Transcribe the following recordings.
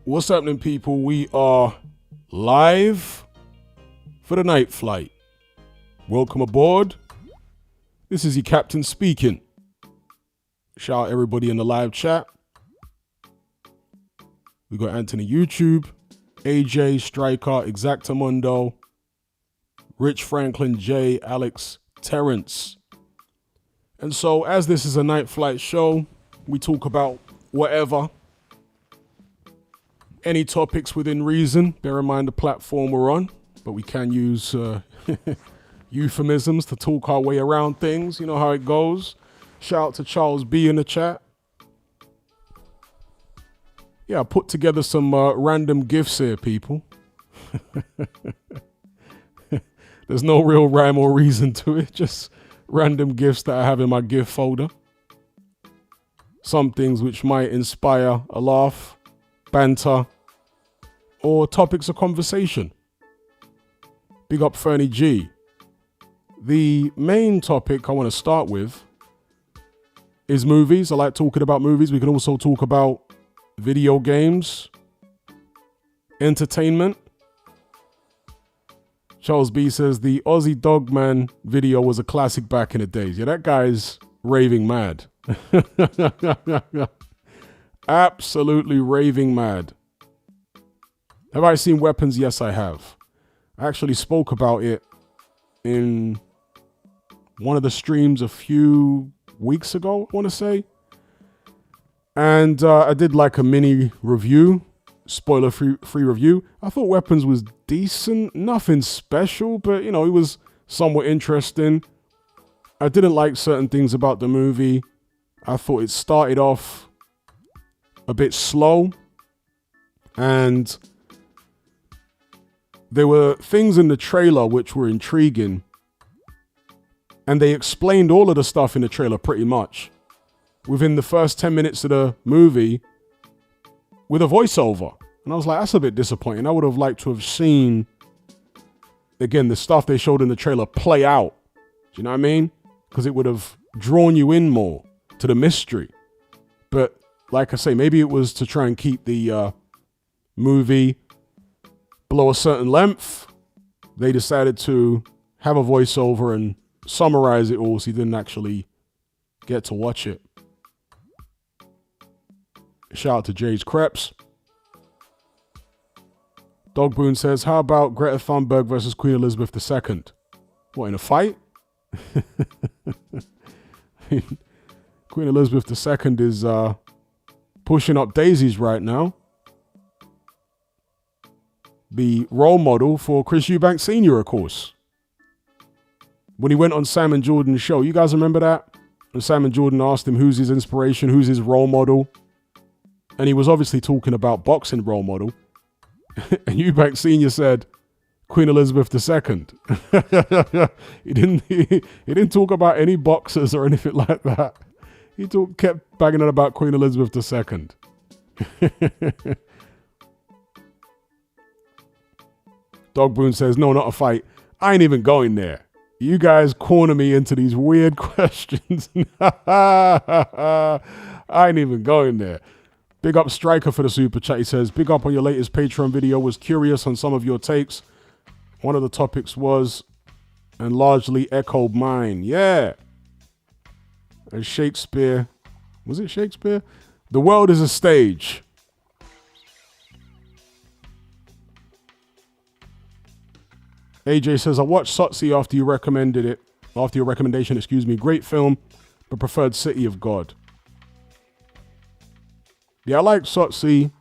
What's happening, people? We are live for the night flight. Welcome aboard. This is your captain speaking. Shout out everybody in the live chat. We got Anthony YouTube, AJ, Striker, Exactamundo, Rich Franklin, J, Alex, Terrence. And so, as this is a night flight show, we talk about whatever. Any topics within reason. Bear in mind the platform we're on, but we can use euphemisms to talk our way around things. You know how it goes. Shout out to Charles B in the chat. Yeah, I put together some random gifts here, people. There's no real rhyme or reason to it. Just random gifts that I have in my gift folder. Some things which might inspire a laugh, banter, or topics of conversation. Big up Fernie G. The main topic I want to start with is movies. I like talking about movies. We can also talk about video games, entertainment. Charles B says the Aussie Dogman video was a classic back in the days. Yeah, that guy's raving mad. Absolutely raving mad. Have I seen Weapons? Yes, I have. I actually spoke about it in one of the streams a few weeks ago, I want to say. And I did like a mini review, spoiler-free review. I thought Weapons was decent, nothing special, but, you know, it was somewhat interesting. I didn't like certain things about the movie. I thought it started off a bit slow, and there were things in the trailer which were intriguing, and they explained all of the stuff in the trailer pretty much within the first 10 minutes of the movie with a voiceover. And I was like, that's a bit disappointing. I would have liked to have seen, again, the stuff they showed in the trailer play out. Do you know what I mean? Because it would have drawn you in more to the mystery. But like I say, maybe it was to try and keep the movie below a certain length. They decided to have a voiceover and summarize it all so you didn't actually get to watch it. Shout out to Jay's Creps. Dog Boone says, how about Greta Thunberg versus Queen Elizabeth II? What, in a fight? Queen Elizabeth II is pushing up daisies right now. The role model for Chris Eubank Sr., of course. When he went on Sam and Jordan's show, you guys remember that? And Sam and Jordan asked him who's his inspiration, who's his role model. And he was obviously talking about boxing role model. And Eubank Sr. said, Queen Elizabeth II. He didn't talk about any boxers or anything like that. He kept banging on about Queen Elizabeth II. Dog Boone says, no, not a fight. I ain't even going there. You guys corner me into these weird questions. I ain't even going there. Big up Striker for the super chat. He says, big up on your latest Patreon video. Was curious on some of your takes. One of the topics was, and largely echoed mine. Yeah. As Shakespeare, was it Shakespeare? The world is a stage. AJ says, I watched Sotsy after your recommendation, Great film, but preferred City of God. Yeah, I like Sotsy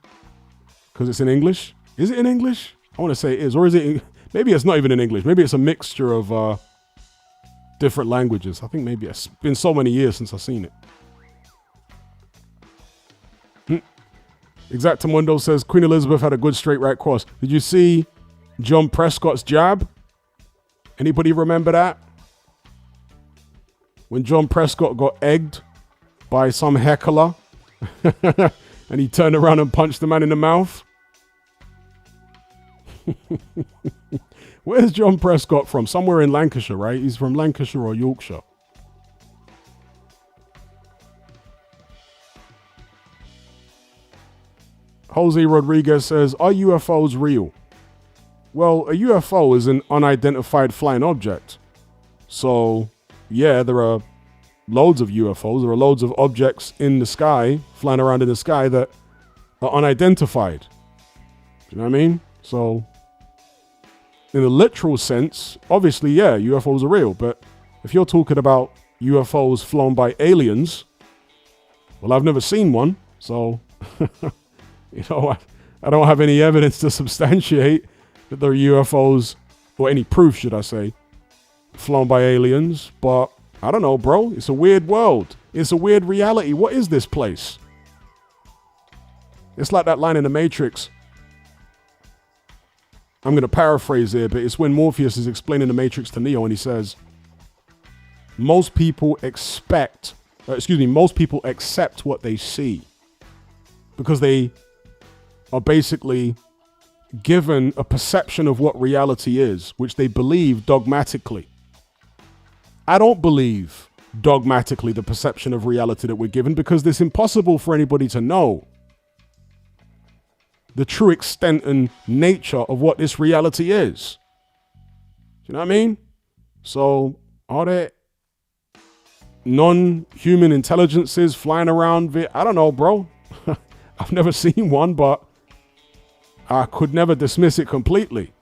because it's in English. Is it in English? I want to say it is. Or is it? Maybe it's not even in English. Maybe it's a mixture of different languages. I think maybe it's been so many years since I've seen it. Exactamundo says, Queen Elizabeth had a good straight right cross. Did you see John Prescott's jab? Anybody remember that? When John Prescott got egged by some heckler and he turned around and punched the man in the mouth. Where's John Prescott from? Somewhere in Lancashire, right? He's from Lancashire or Yorkshire. Jose Rodriguez says, are UFOs real? Well, a UFO is an unidentified flying object. So, yeah, there are loads of UFOs. There are loads of objects in the sky, flying around in the sky that are unidentified. Do you know what I mean? So, in a literal sense, obviously, yeah, UFOs are real. But if you're talking about UFOs flown by aliens, well, I've never seen one. So, you know, I don't have any evidence to substantiate that there are UFOs, or any proof, should I say, flown by aliens. But I don't know, bro. It's a weird world. It's a weird reality. What is this place? It's like that line in The Matrix. I'm going to paraphrase here, but it's when Morpheus is explaining The Matrix to Neo and he says, most people accept what they see because they are basically given a perception of what reality is, which they believe dogmatically. I don't believe dogmatically the perception of reality that we're given because it's impossible for anybody to know the true extent and nature of what this reality is. Do you know what I mean? So, are there non-human intelligences flying around? I don't know, bro. I've never seen one, but I could never dismiss it completely.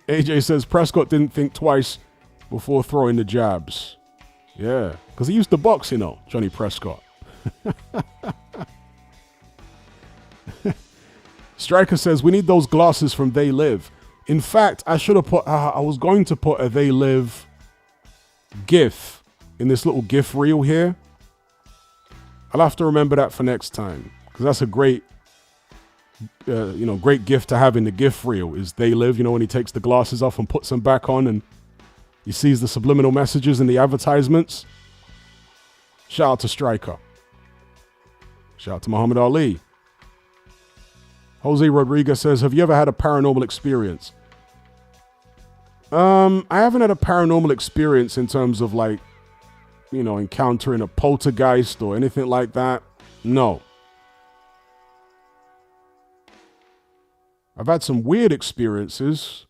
AJ says Prescott didn't think twice before throwing the jabs. Yeah, because he used to box, you know, Johnny Prescott. Striker says, we need those glasses from They Live. In fact, I was going to put a They Live GIF in this little GIF reel here. I'll have to remember that for next time, because that's a great, great gift to have in the GIF reel is They Live, you know, when he takes the glasses off and puts them back on and he sees the subliminal messages in the advertisements. Shout out to Striker. Shout out to Muhammad Ali. Jose Rodriguez says, have you ever had a paranormal experience? I haven't had a paranormal experience in terms of like, you know, encountering a poltergeist or anything like that. No. I've had some weird experiences.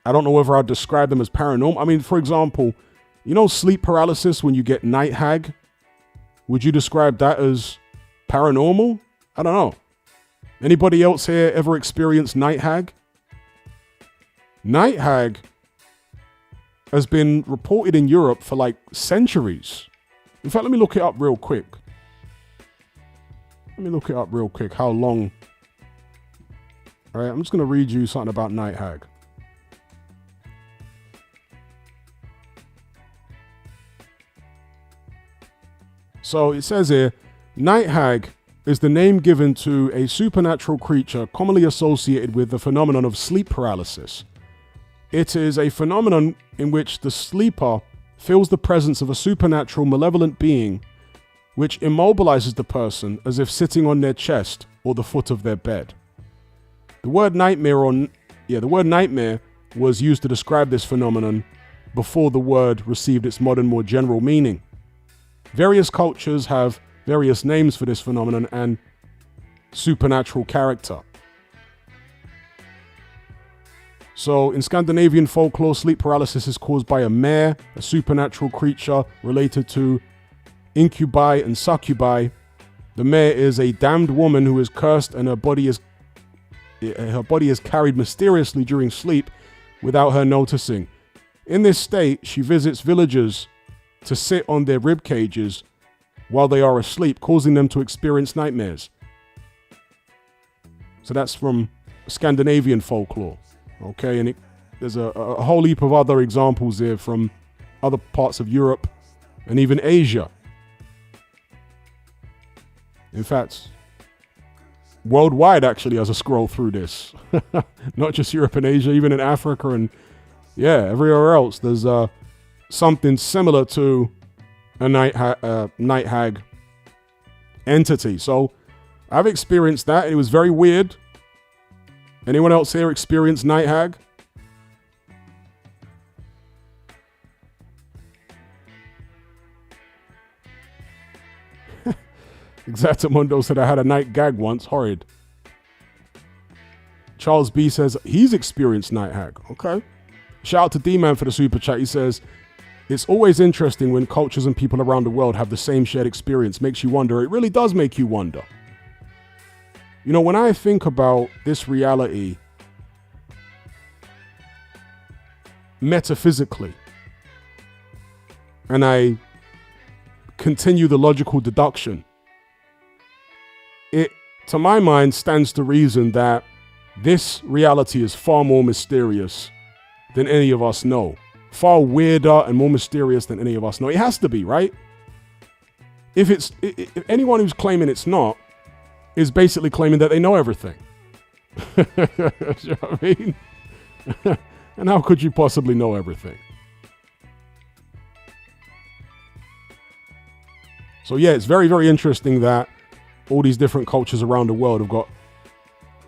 I don't know whether I'd describe them as paranormal. I mean, for example, you know, sleep paralysis when you get night hag? Would you describe that as paranormal? I don't know. Anybody else here ever experienced night hag? Night hag has been reported in Europe for like centuries. In fact, let me look it up real quick. How long? All right, I'm just going to read you something about night hag. So it says here, night hag is the name given to a supernatural creature commonly associated with the phenomenon of sleep paralysis. It is a phenomenon in which the sleeper feels the presence of a supernatural malevolent being which immobilizes the person as if sitting on their chest or the foot of their bed. The word nightmare was used to describe this phenomenon before the word received its modern, more general meaning. Various cultures have various names for this phenomenon and supernatural character. So in Scandinavian folklore, sleep paralysis is caused by a mare, a supernatural creature related to incubi and succubi. The mare is a damned woman who is cursed and her body is carried mysteriously during sleep without her noticing. In this state, she visits villagers to sit on their rib cages while they are asleep, causing them to experience nightmares. So that's from Scandinavian folklore. Okay, and there's a whole heap of other examples here from other parts of Europe and even Asia. In fact, worldwide actually, as I scroll through this, not just Europe and Asia, even in Africa and everywhere else, there's something similar to a night hag entity. So I've experienced that. It was very weird. Anyone else here experienced night hag? Exactamundo said, I had a night gag once. Horrid. Charles B says, he's experienced night hag. Okay. Shout out to D-Man for the super chat. He says, it's always interesting when cultures and people around the world have the same shared experience. Makes you wonder. It really does make you wonder. You know, when I think about this reality metaphysically, and I continue the logical deduction, it, to my mind, stands to reason that this reality is far more mysterious than any of us know. Far weirder and more mysterious than any of us know. It has to be, right? If anyone who's claiming it's not is basically claiming that they know everything. You know what I mean? And how could you possibly know everything? So yeah, it's very, very interesting that all these different cultures around the world have got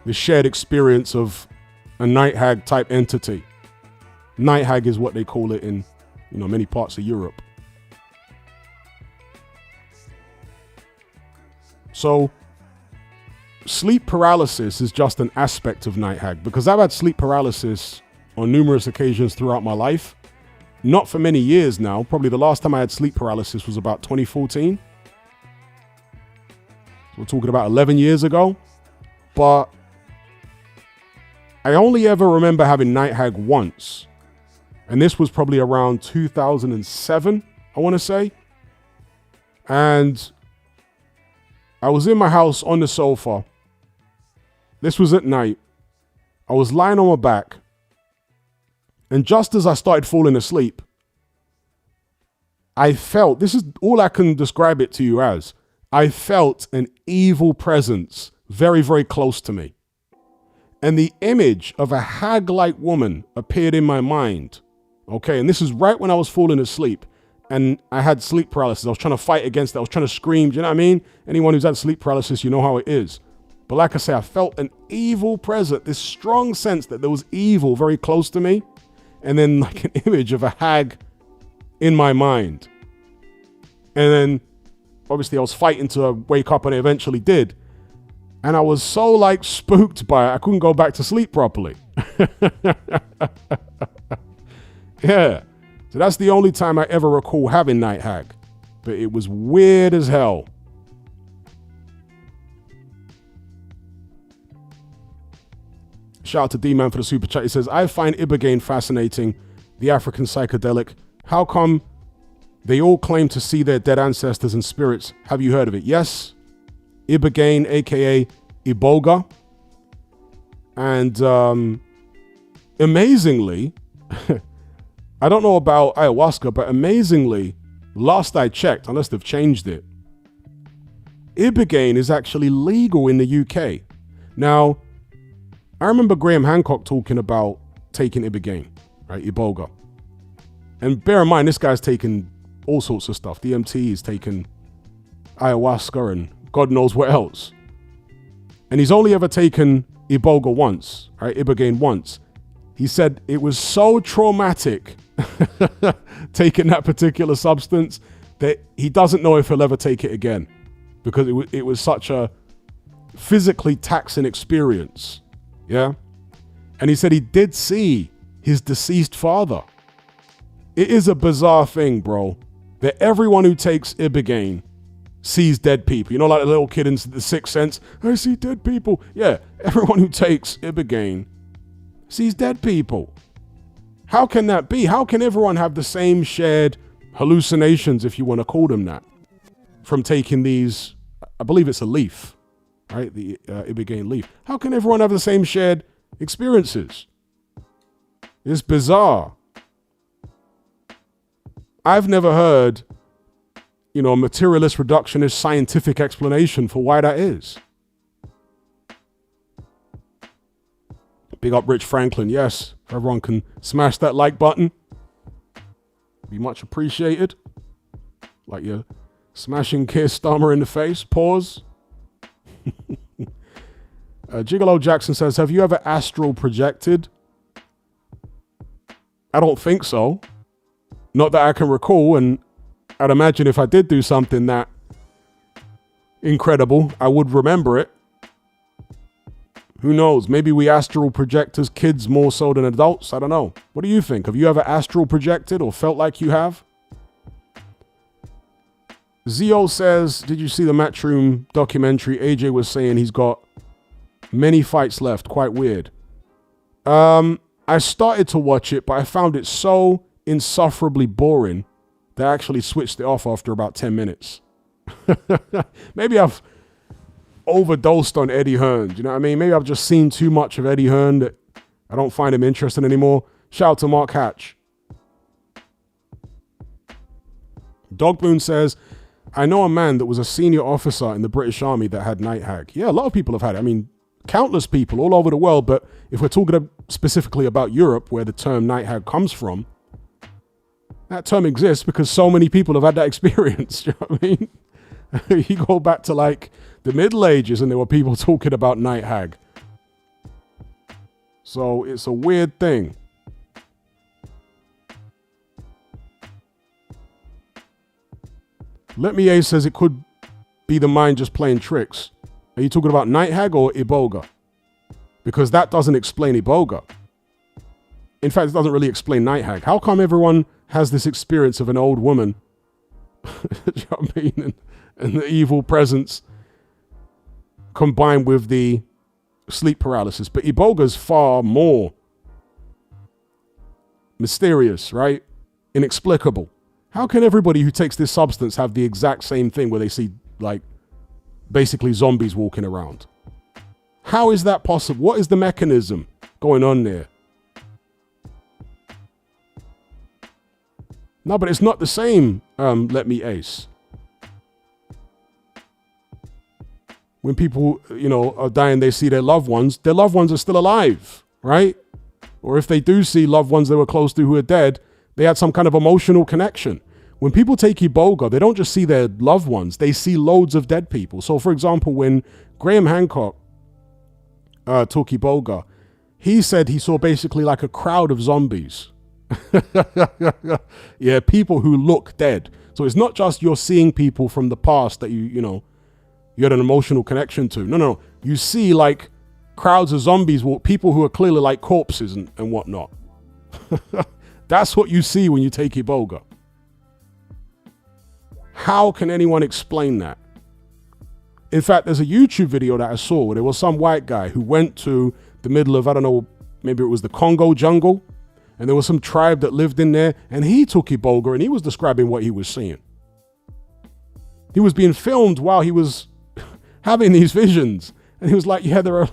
this shared experience of a night hag type entity. Night hag is what they call it in, many parts of Europe. So sleep paralysis is just an aspect of night hag, because I've had sleep paralysis on numerous occasions throughout my life. Not for many years now. Probably the last time I had sleep paralysis was about 2014. We're talking about 11 years ago. But I only ever remember having night hag once. And this was probably around 2007, I want to say. And I was in my house on the sofa. This was at night. I was lying on my back. And just as I started falling asleep, I felt, this is all I can describe it to you as, I felt an evil presence very, very close to me. And the image of a hag-like woman appeared in my mind. Okay, and this is right when I was falling asleep and I had sleep paralysis. I was trying to fight against it. I was trying to scream. Do you know what I mean? Anyone who's had sleep paralysis, you know how it is. But like I say, I felt an evil presence, this strong sense that there was evil very close to me. And then like an image of a hag in my mind. And then obviously I was fighting to wake up, and I eventually did. And I was so like spooked by it, I couldn't go back to sleep properly. Yeah. So that's the only time I ever recall having night hag. But it was weird as hell. Shout out to D-Man for the super chat. He says, I find Ibogaine fascinating, the African psychedelic. How come they all claim to see their dead ancestors and spirits? Have you heard of it? Yes. Ibogaine, aka Iboga. And amazingly, I don't know about ayahuasca, but amazingly, last I checked, unless they've changed it, Ibogaine is actually legal in the UK. Now, I remember Graham Hancock talking about taking Ibogaine, right? Iboga. And bear in mind, this guy's taken all sorts of stuff. DMT, he's taken ayahuasca and God knows what else. And he's only ever taken Iboga once, right? Ibogaine once. He said it was so traumatic taking that particular substance that he doesn't know if he'll ever take it again, because it was such a physically taxing experience. Yeah. And he said he did see his deceased father. It is a bizarre thing, bro, that everyone who takes Ibogaine sees dead people. You know, like a little kid in The Sixth Sense. I see dead people. Yeah. Everyone who takes Ibogaine sees dead people. How can that be? How can everyone have the same shared hallucinations, if you want to call them that, from taking these? I believe it's a leaf, right? The Ibogaine leaf. How can everyone have the same shared experiences? It's bizarre. I've never heard, a materialist reductionist scientific explanation for why that is. Big up Rich Franklin. Yes, if everyone can smash that like button, be much appreciated. Like you're smashing Keir Starmer in the face. Pause. Gigolo Jackson says, have you ever astral projected? I don't think so. Not that I can recall, and I'd imagine if I did do something that incredible. I would remember it. Who knows? Maybe we astral project as kids more so than adults. I don't know. What do you think? Have you ever astral projected or felt like you have? Zio says, did you see the Matchroom documentary? AJ was saying he's got many fights left. Quite weird. I started to watch it, but I found it so insufferably boring that I actually switched it off after about 10 minutes. Maybe I've overdosed on Eddie Hearn. You know what I mean? Maybe I've just seen too much of Eddie Hearn that I don't find him interesting anymore. Shout out to Mark Hatch. Dogboon says, I know a man that was a senior officer in the British Army that had night hag. Yeah, a lot of people have had it. I mean, countless people all over the world. But if we're talking specifically about Europe, where the term night hag comes from, that term exists because so many people have had that experience. You know what I mean? You go back to like the Middle Ages and there were people talking about night hag. So it's a weird thing. Let Me A says it could be the mind just playing tricks. Are you talking about night hag or Iboga? Because that doesn't explain Iboga. In fact, it doesn't really explain night hag. How come everyone has this experience of an old woman, you know what I mean, and the evil presence combined with the sleep paralysis? But Iboga's far more mysterious, right? Inexplicable. How can everybody who takes this substance have the exact same thing where they see, like, basically zombies walking around? How is that possible? What is the mechanism going on there? No, but it's not the same, Let Me Ace. When people, you know, are dying, they see their loved ones are still alive, right? Or if they do see loved ones they were close to who are dead, they had some kind of emotional connection. When people take Iboga, they don't just see their loved ones, they see loads of dead people. So for example, when Graham Hancock took Iboga, he said he saw basically like a crowd of zombies. Yeah, people who look dead. So it's not just you're seeing people from the past that you had an emotional connection to. No. You see like crowds of zombies, people who are clearly like corpses and whatnot. That's what you see when you take Iboga. How can anyone explain that? In fact, there's a YouTube video that I saw where there was some white guy who went to the middle of, I don't know, maybe it was the Congo jungle, and there was some tribe that lived in there, and he took Iboga and he was describing what he was seeing. He was being filmed while he was having these visions, and he was like, yeah, there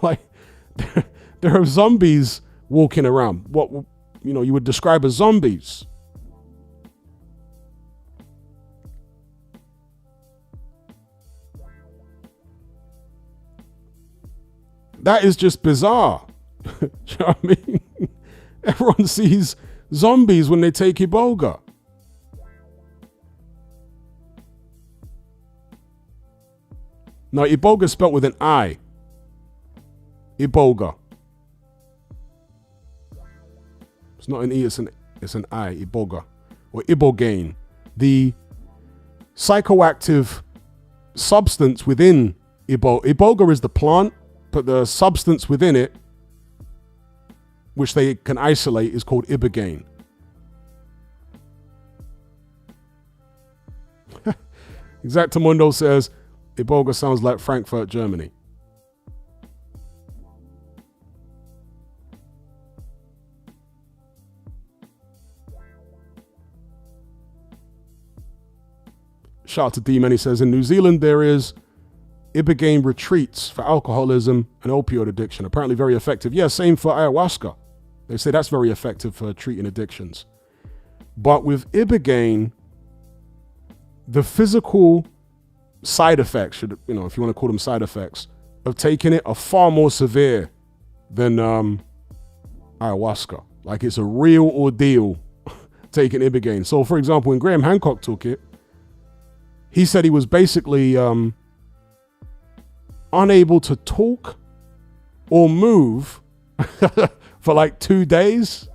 are zombies walking around. What, you know, you would describe as zombies. That is just bizarre. Do you know what I mean? Everyone sees zombies when they take Iboga. Now, Iboga is spelled with an I. Iboga. It's not an E, it's an I, Iboga. Or Ibogaine. The psychoactive substance within Iboga is the plant, but the substance within it, which they can isolate, is called Ibogaine. Exactamundo says, Iboga sounds like Frankfurt, Germany. Shout out to D-Man, he says, in New Zealand there is Ibogaine retreats for alcoholism and opioid addiction. Apparently very effective. Yeah, same for ayahuasca. They say that's very effective for treating addictions. But with Ibogaine, the physical side effects, if you want to call them side effects, of taking it are far more severe than ayahuasca. Like it's a real ordeal taking Ibogaine. So for example, when Graham Hancock took it, he said he was basically unable to talk or move for like 2 days.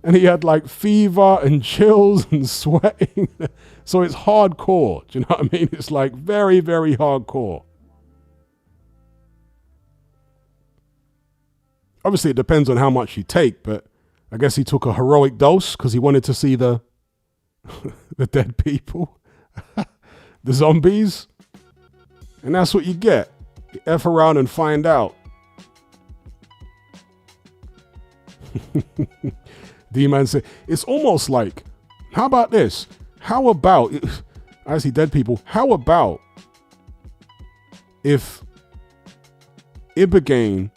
And he had like fever and chills and sweating. So it's hardcore. Do you know what I mean? It's like very, very hardcore. Obviously, it depends on how much you take, but I guess he took a heroic dose because he wanted to see the the dead people, the zombies. And that's what you get. You F around and find out. D-Man said, it's almost like, how about this? How about, I see dead people, how about if Ibogaine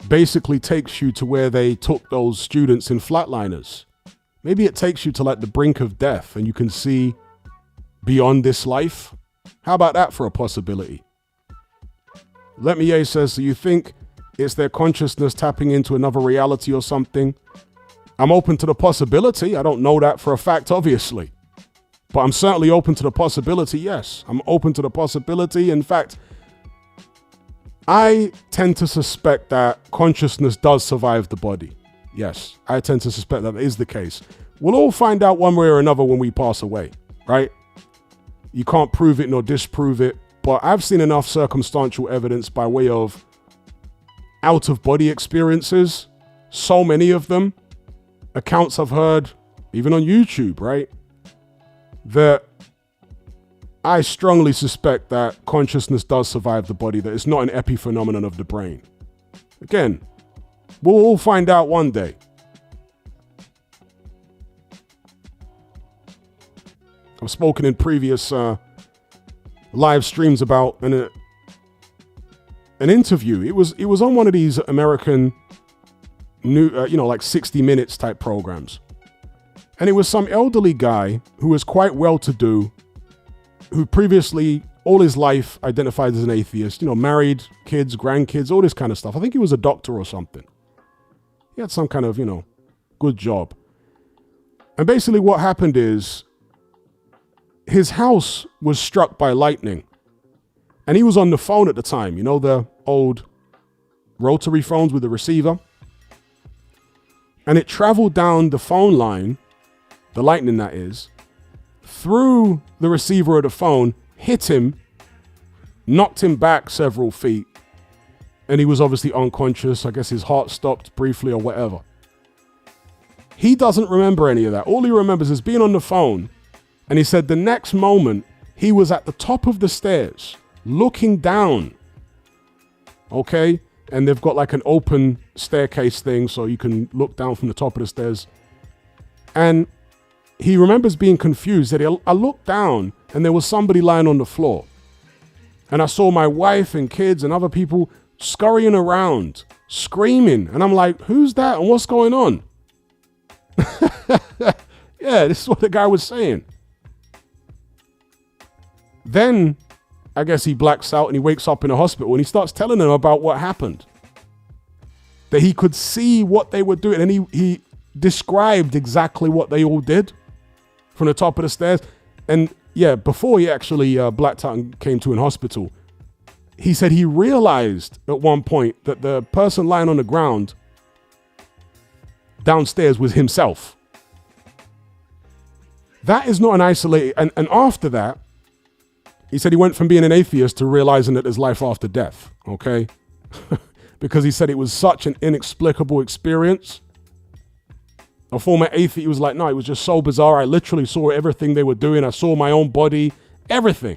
basically takes you to where they took those students in Flatliners? Maybe it takes you to like the brink of death and you can see beyond this life. How about that for a possibility? Let Me A says, so you think it's their consciousness tapping into another reality or something? I'm open to the possibility. I don't know that for a fact, obviously. But I'm certainly open to the possibility, yes. I'm open to the possibility. In fact, I tend to suspect that consciousness does survive the body. Yes, I tend to suspect that is the case. We'll all find out one way or another when we pass away, right? You can't prove it nor disprove it. But I've seen enough circumstantial evidence by way of out-of-body experiences, so many of them, accounts I've heard, even on YouTube, right? That I strongly suspect that consciousness does survive the body, that it's not an epiphenomenon of the brain. Again, we'll all find out one day. I've spoken in previous live streams about an interview. It was on one of these American new, like 60 Minutes type programs. And it was some elderly guy who was quite well-to-do, who previously, all his life, identified as an atheist, married, kids, grandkids, all this kind of stuff. I think he was a doctor or something. He had some kind of, good job. And basically what happened is his house was struck by lightning. And he was on the phone at the time, the old rotary phones with the receiver. And it traveled down the phone line, the lightning that is, through the receiver of the phone, hit him, knocked him back several feet, and he was obviously unconscious. I guess his heart stopped briefly or whatever. He doesn't remember any of that. All he remembers is being on the phone, and he said the next moment he was at the top of the stairs, looking down. Okay? And they've got like an open staircase thing, so you can look down from the top of the stairs. And he remembers being confused that I looked down and there was somebody lying on the floor. And I saw my wife and kids and other people scurrying around, screaming. And I'm like, who's that and what's going on? Yeah, this is what the guy was saying. Then I guess he blacks out and he wakes up in a hospital and he starts telling them about what happened. That he could see what they were doing, and he described exactly what they all did from the top of the stairs. And yeah, before he actually blacked out and came to in hospital, he said he realized at one point that the person lying on the ground downstairs was himself. That is not an isolated, and after that, he said he went from being an atheist to realizing that there's life after death, okay? Because he said it was such an inexplicable experience. A former atheist, he was like, no, it was just so bizarre. I literally saw everything they were doing. I saw my own body, everything.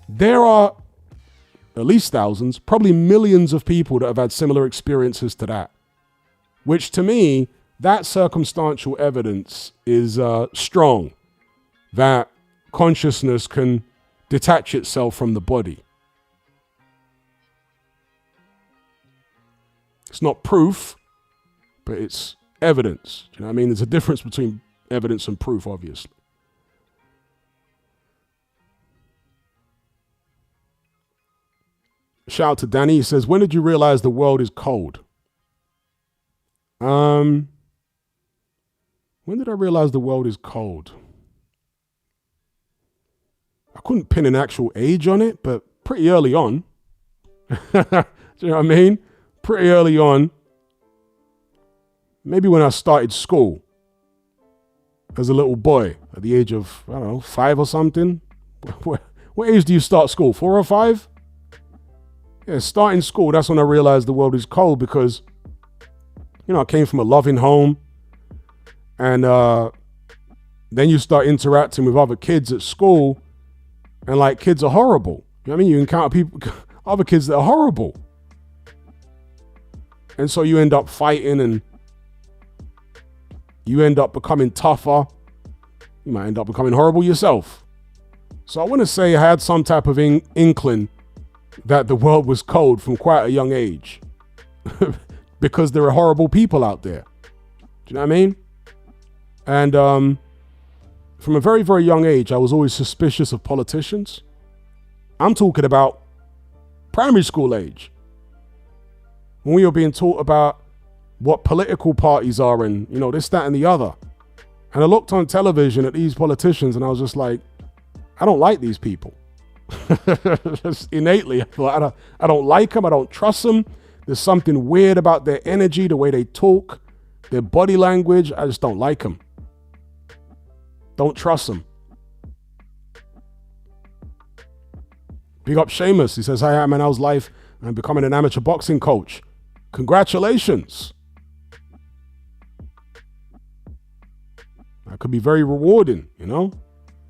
There are at least thousands, probably millions of people that have had similar experiences to that. Which to me, that circumstantial evidence is strong that consciousness can detach itself from the body. It's not proof, but it's evidence. Do you know what I mean? There's a difference between evidence and proof, obviously. Shout out to Danny. He says, when did you realize the world is cold? When did I realize the world is cold? I couldn't pin an actual age on it, but pretty early on. Do you know what I mean? Pretty early on. maybe when I started school as a little boy at the age of, I don't know, 5 or something. What age do you start school? 4 or 5? Yeah, starting school, that's when I realized the world is cold because, I came from a loving home. And then you start interacting with other kids at school, and like kids are horrible. You know what I mean? You encounter other kids that are horrible. And so you end up fighting and you end up becoming tougher. You might end up becoming horrible yourself. So I want to say I had some type of inkling that the world was cold from quite a young age because there are horrible people out there. Do you know what I mean? And from a very, very young age, I was always suspicious of politicians. I'm talking about primary school age. When we were being taught about what political parties are and, this, that, and the other. And I looked on television at these politicians and I was just like, I don't like these people. Just innately, I don't like them. I don't trust them. There's something weird about their energy, the way they talk, their body language. I just don't like them. Don't trust them. Big up Seamus. He says, hi, Hatman, how's life? I'm becoming an amateur boxing coach. Congratulations. That could be very rewarding,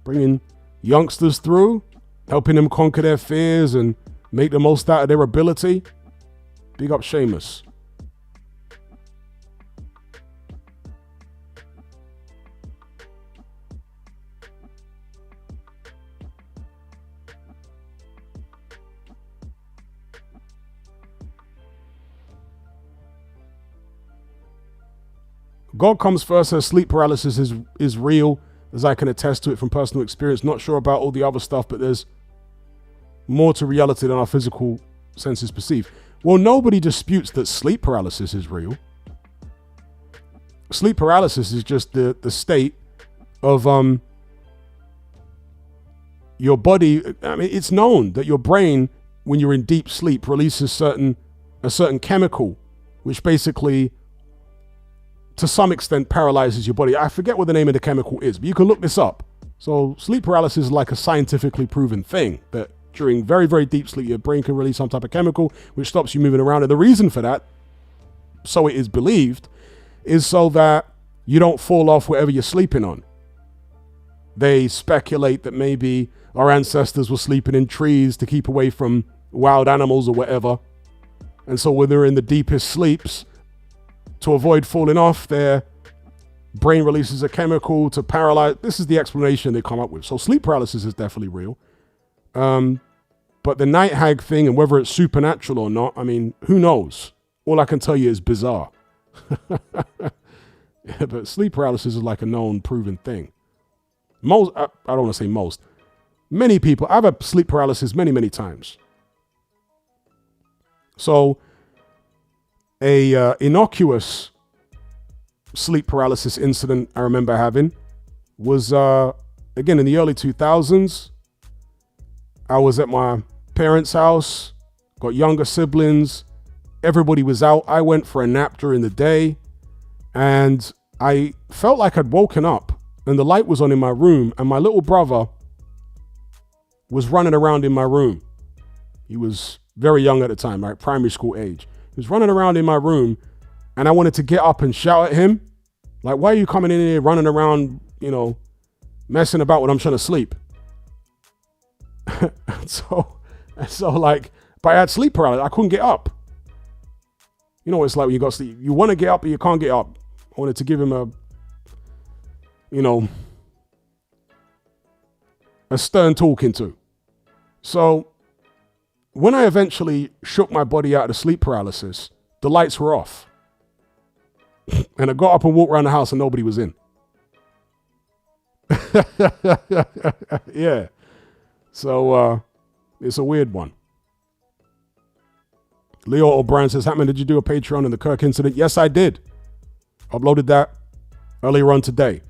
bringing youngsters through, helping them conquer their fears and make the most out of their ability. Big up Seamus. God comes first, says sleep paralysis is real, as I can attest to it from personal experience. Not sure about all the other stuff, but there's more to reality than our physical senses perceive. Well, nobody disputes that sleep paralysis is real. Sleep paralysis is just the state of your body. I mean, it's known that your brain, when you're in deep sleep, releases a certain chemical, which basically, to some extent, paralyzes your body. I forget what the name of the chemical is, but you can look this up. So sleep paralysis is like a scientifically proven thing that during very, very deep sleep, your brain can release some type of chemical which stops you moving around. And the reason for that, so it is believed, is so that you don't fall off whatever you're sleeping on. They speculate that maybe our ancestors were sleeping in trees to keep away from wild animals or whatever. And so when they're in the deepest sleeps, to avoid falling off, their brain releases a chemical to paralyze. This is the explanation they come up with. So sleep paralysis is definitely real. But the night hag thing and whether it's supernatural or not, I mean, who knows? All I can tell you is bizarre. Yeah, but sleep paralysis is like a known, proven thing. I don't want to say most. Many people, I've had sleep paralysis many, many times. So a innocuous sleep paralysis incident I remember having was, again, in the early 2000s. I was at my parents' house, got younger siblings. Everybody was out. I went for a nap during the day and I felt like I'd woken up and the light was on in my room and my little brother was running around in my room. He was very young at the time, right? Primary school age. He was running around in my room and I wanted to get up and shout at him. Like, why are you coming in here running around, messing about when I'm trying to sleep? so like, but I had sleep paralysis. I couldn't get up. You know what it's like when you got sleep. You want to get up, but you can't get up. I wanted to give him a stern talking to. So when I eventually shook my body out of sleep paralysis, the lights were off. And I got up and walked around the house and nobody was in. Yeah. So it's a weird one. Leo O'Brien says, Hatman, did you do a Patreon on the Kirk incident? Yes, I did. Uploaded that earlier on today.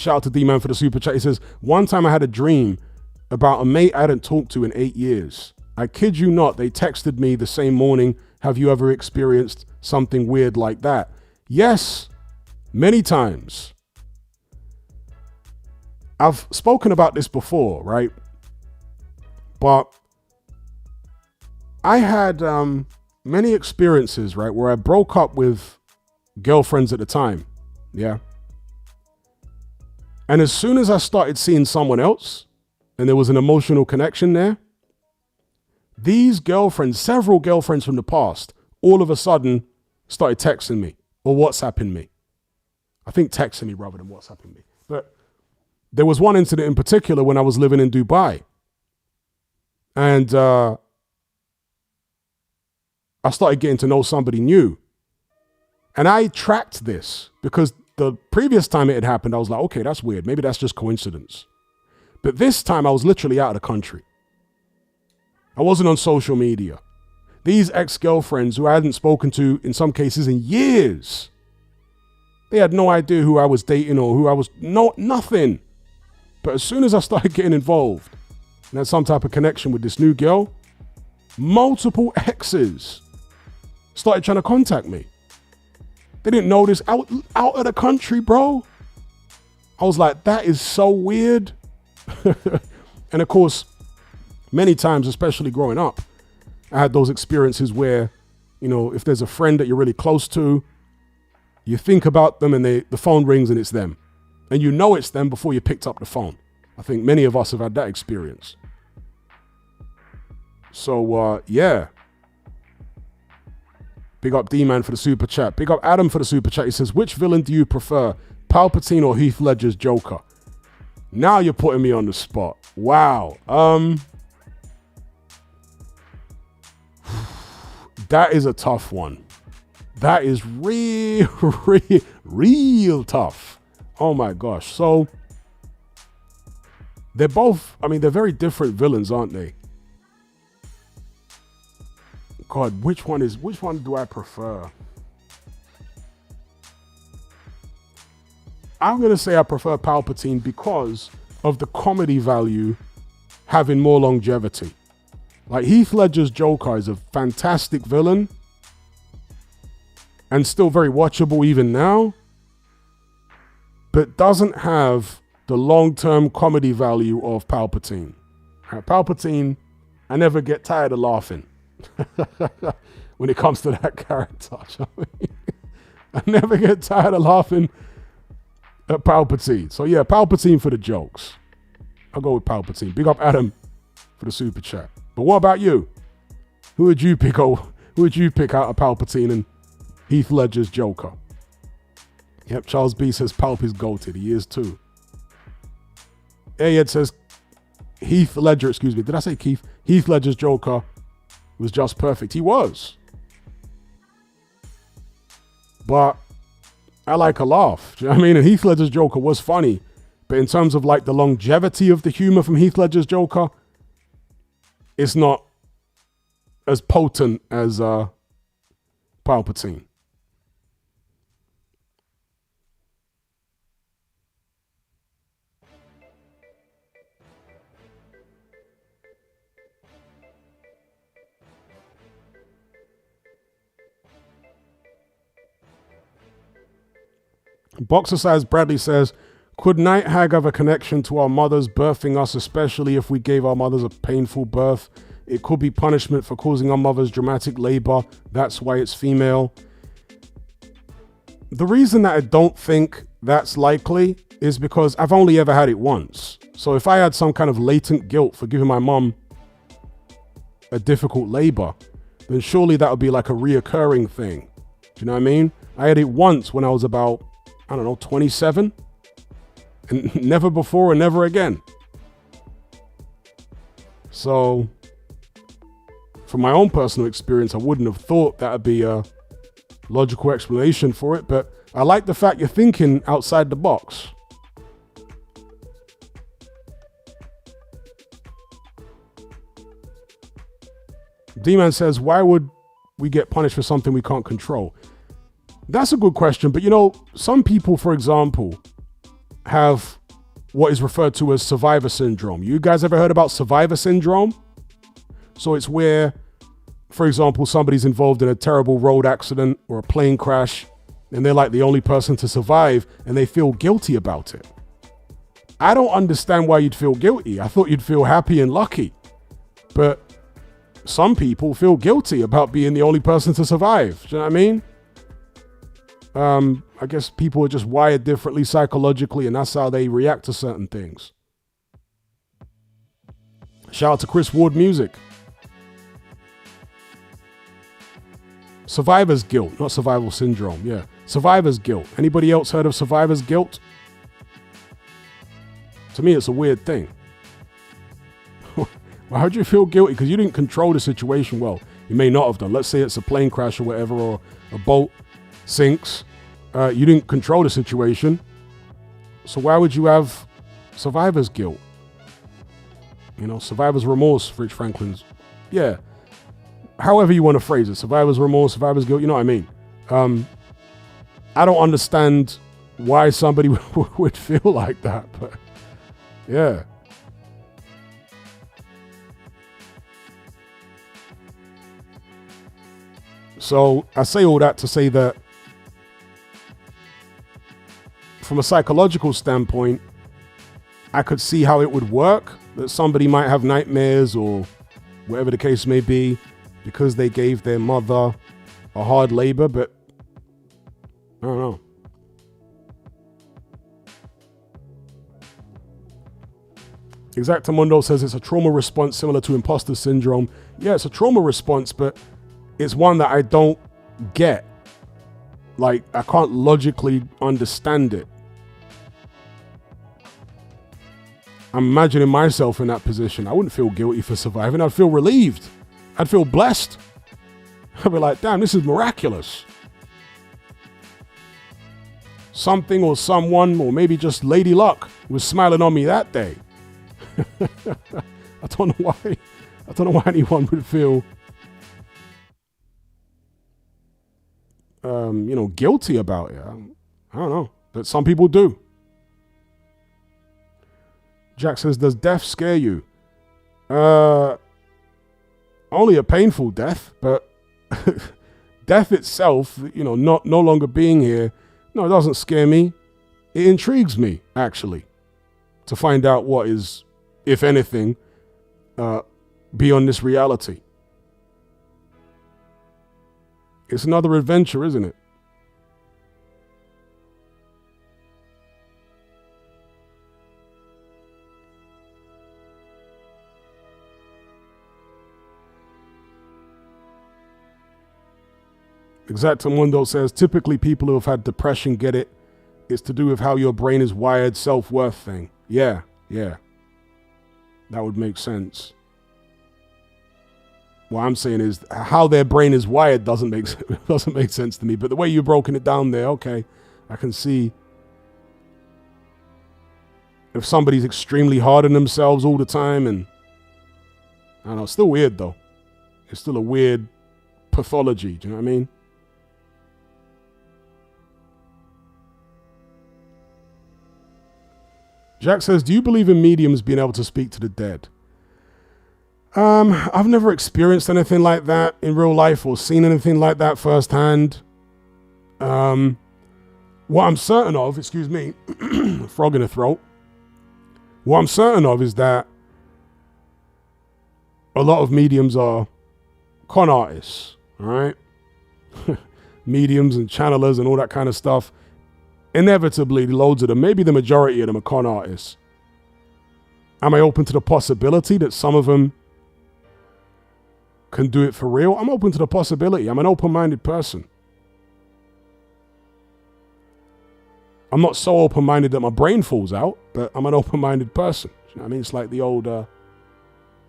Shout out to D-Man for the super chat. He says, one time I had a dream about a mate I hadn't talked to in 8 years. I kid you not, they texted me the same morning. Have you ever experienced something weird like that? Yes, many times. I've spoken about this before, right? But I had many experiences, right, where I broke up with girlfriends at the time. Yeah. And as soon as I started seeing someone else and there was an emotional connection there, these girlfriends, several girlfriends from the past, all of a sudden started texting me or WhatsApping me. I think texting me rather than WhatsApping me. But there was one incident in particular when I was living in Dubai. And I started getting to know somebody new. And I tracked this because the previous time it had happened, I was like, okay, that's weird. Maybe that's just coincidence. But this time I was literally out of the country. I wasn't on social media. These ex-girlfriends who I hadn't spoken to in some cases in years, they had no idea who I was dating or who I was, nothing. But as soon as I started getting involved and had some type of connection with this new girl, multiple exes started trying to contact me. They didn't know this, out of the country, bro. I was like, that is so weird. And of course, many times, especially growing up, I had those experiences where, you know, if there's a friend that you're really close to, you think about them and the phone rings and it's them. And you know it's them before you picked up the phone. I think many of us have had that experience. So, yeah. Big up D-Man for the super chat. Big up Adam for the super chat. He says, which villain do you prefer, Palpatine or Heath Ledger's Joker? Now you're putting me on the spot. Wow. That is a tough one. That is real tough. Oh my gosh. So they're both, I mean, they're very different villains, aren't they? God, which one do I prefer? I'm going to say I prefer Palpatine because of the comedy value having more longevity. Like Heath Ledger's Joker is a fantastic villain and still very watchable even now, but doesn't have the long-term comedy value of Palpatine. Palpatine, I never get tired of laughing. When it comes to that character. I never get tired of laughing at Palpatine. So yeah, Palpatine for the jokes. I'll go with Palpatine. Big up Adam for the super chat. But what about you? Who would you pick out of Palpatine and Heath Ledger's Joker? Yep, Charles B says Palp is goated. He is too. Ayed says Heath Ledger, excuse me. Did I say Keith? Heath Ledger's Joker was just perfect. He was. But I like a laugh. Do you know what I mean? And Heath Ledger's Joker was funny. But in terms of like the longevity of the humor from Heath Ledger's Joker, it's not as potent as Palpatine. Boxer size Bradley says, could Night Hag have a connection to our mothers birthing us, especially if we gave our mothers a painful birth? It could be punishment for causing our mothers dramatic labor. That's why it's female. The reason that I don't think that's likely is because I've only ever had it once. So if I had some kind of latent guilt for giving my mom a difficult labor, then surely that would be like a reoccurring thing. Do you know what I mean? I had it once when I was about, 27, and never before and never again. So from my own personal experience, I wouldn't have thought that would be a logical explanation for it, but I like the fact you're thinking outside the box. D-Man says, why would we get punished for something we can't control? That's a good question. But, some people, for example, have what is referred to as survivor syndrome. You guys ever heard about survivor syndrome? So it's where, for example, somebody's involved in a terrible road accident or a plane crash, and they're like the only person to survive, and they feel guilty about it. I don't understand why you'd feel guilty. I thought you'd feel happy and lucky. But some people feel guilty about being the only person to survive. Do you know what I mean? I guess people are just wired differently psychologically, and that's how they react to certain things. Shout out to Chris Ward Music. Survivor's guilt, not survival syndrome. Yeah, survivor's guilt. Anybody else heard of survivor's guilt? To me, it's a weird thing. Well, how'd you feel guilty? Because you didn't control the situation well. You may not have done. Let's say it's a plane crash or whatever, or a boat sinks. You didn't control the situation. So why would you have survivor's guilt? You know, survivor's remorse, Rich Franklin's. Yeah. However you want to phrase it. Survivor's remorse, survivor's guilt. You know what I mean? I don't understand why somebody would feel like that, but yeah. So I say all that to say that from a psychological standpoint, I could see how it would work, that somebody might have nightmares or whatever the case may be because they gave their mother a hard labor, but I don't know. Exactamundo says it's a trauma response similar to imposter syndrome. Yeah, it's a trauma response, but it's one that I don't get. Like, I can't logically understand it. I'm imagining myself in that position. I wouldn't feel guilty for surviving. I'd feel relieved. I'd feel blessed. I'd be like, damn, this is miraculous. Something or someone, or maybe just Lady Luck, was smiling on me that day. I don't know why. I don't know why anyone would feel guilty about it. I don't know, but some people do. Jack says, does death scare you? Only a painful death, but death itself, no longer being here, no, it doesn't scare me. It intrigues me, actually, to find out what is, if anything, beyond this reality. It's another adventure, isn't it? Exactamundo says, typically people who have had depression get it. It's to do with how your brain is wired, self-worth thing. Yeah. That would make sense. What I'm saying is how their brain is wired doesn't make sense to me. But the way you've broken it down there, okay, I can see. If somebody's extremely hard on themselves all the time, and I don't know, it's still weird though. It's still a weird pathology. Do you know what I mean? Jack says, do you believe in mediums being able to speak to the dead? I've never experienced anything like that in real life or seen anything like that firsthand. What I'm certain of, excuse me, frog in the throat. What I'm certain of is that a lot of mediums are con artists, all right? Mediums and channelers and all that kind of stuff. Inevitably, loads of them, maybe the majority of them are con artists. Am I open to the possibility that some of them can do it for real? I'm open to the possibility. I'm an open-minded person. I'm not so open-minded that my brain falls out, but I'm an open-minded person. You know what I mean? It's like the old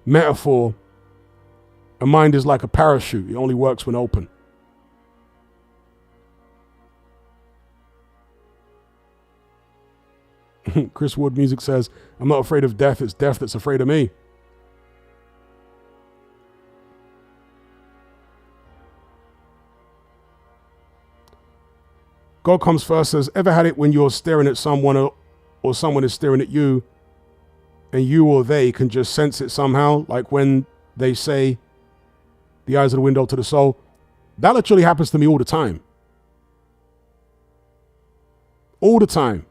metaphor. A mind is like a parachute. It only works when open. Chris Wood Music says, I'm not afraid of death. It's death that's afraid of me. God Comes First says, ever had it when you're staring at someone or someone is staring at you and you or they can just sense it somehow, like when they say the eyes are the window to the soul. That literally happens to me all the time. All the time.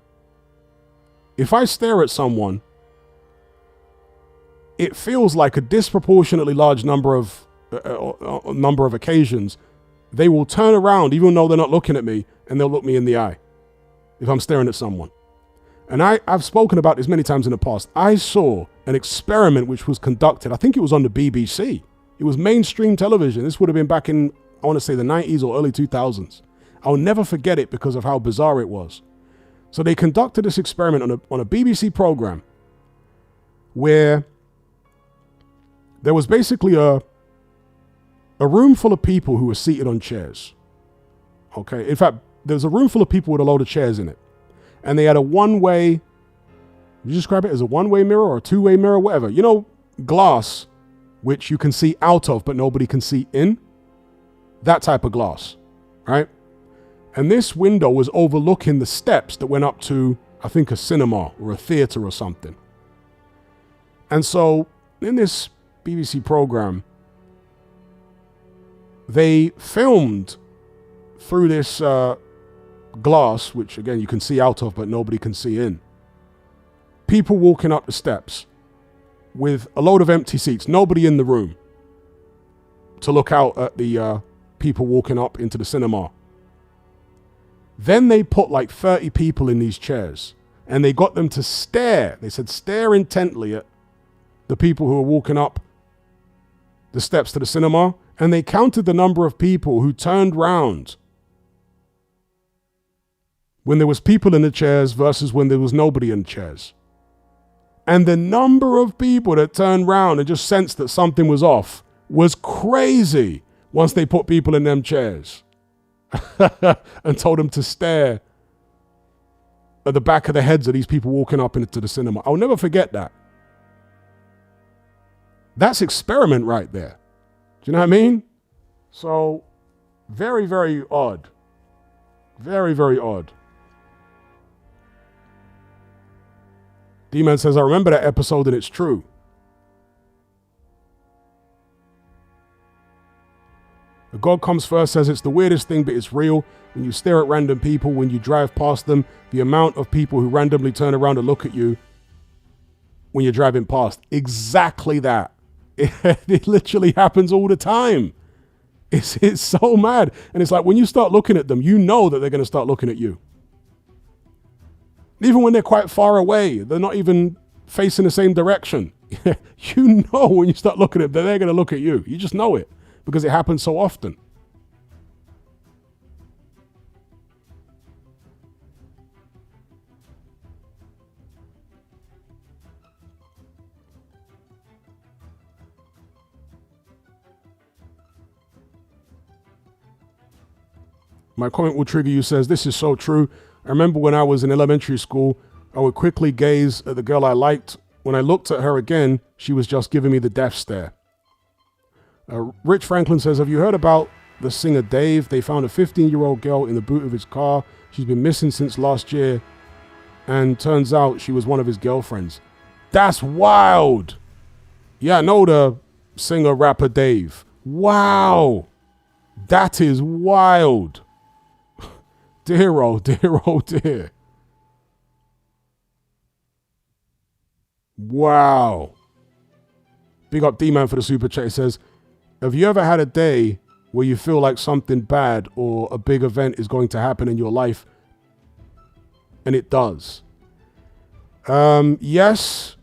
If I stare at someone, it feels like a disproportionately large number of occasions they will turn around even though they're not looking at me, and they'll look me in the eye if I'm staring at someone. And I've spoken about this many times in the past. I saw an experiment which was conducted, I think it was on the BBC. It was mainstream television. This would have been back in, I want to say, the 90s or early 2000s. I'll never forget it because of how bizarre it was. So they conducted this experiment on a BBC program where there was basically a room full of people who were seated on chairs. Okay. In fact, there was a room full of people with a load of chairs in it. And they had a one-way, you describe it as a one-way mirror or a two-way mirror, whatever. You know, glass, which you can see out of, but nobody can see in. That type of glass, right? And this window was overlooking the steps that went up to, I think, a cinema or a theater or something. And so in this BBC program, they filmed through this glass, which again you can see out of but nobody can see in, people walking up the steps with a load of empty seats, nobody in the room to look out at the people walking up into the cinema. Then they put like 30 people in these chairs and they got them to stare. They said stare intently at the people who were walking up the steps to the cinema, and they counted the number of people who turned round when there was people in the chairs versus when there was nobody in the chairs. And the number of people that turned round and just sensed that something was off was crazy once they put people in them chairs and told them to stare at the back of the heads of these people walking up into the cinema. I'll never forget that. That's experiment right there. Do you know what I mean? So, very, very odd. Very, very odd. D-Man says, I remember that episode and it's true. The God Comes First says it's the weirdest thing, but it's real. When you stare at random people, when you drive past them, the amount of people who randomly turn around and look at you when you're driving past. Exactly that. It literally happens all the time. It's so mad. And it's like when you start looking at them, you know that they're going to start looking at you. Even when they're quite far away, they're not even facing the same direction. You know when you start looking at them, they're going to look at you. You just know it because it happens so often. My comment will trigger you says, this is so true. I remember when I was in elementary school, I would quickly gaze at the girl I liked. When I looked at her again, she was just giving me the death stare. Rich Franklin says, have you heard about the singer Dave? They found a 15-year-old girl in the boot of his car. She's been missing since last year. And turns out she was one of his girlfriends. That's wild. Yeah, I know the singer, rapper Dave. Wow. That is wild. Dear, oh dear, oh dear. Wow. Big up D-Man for the super chat. He says, have you ever had a day where you feel like something bad or a big event is going to happen in your life? And it does. Yes,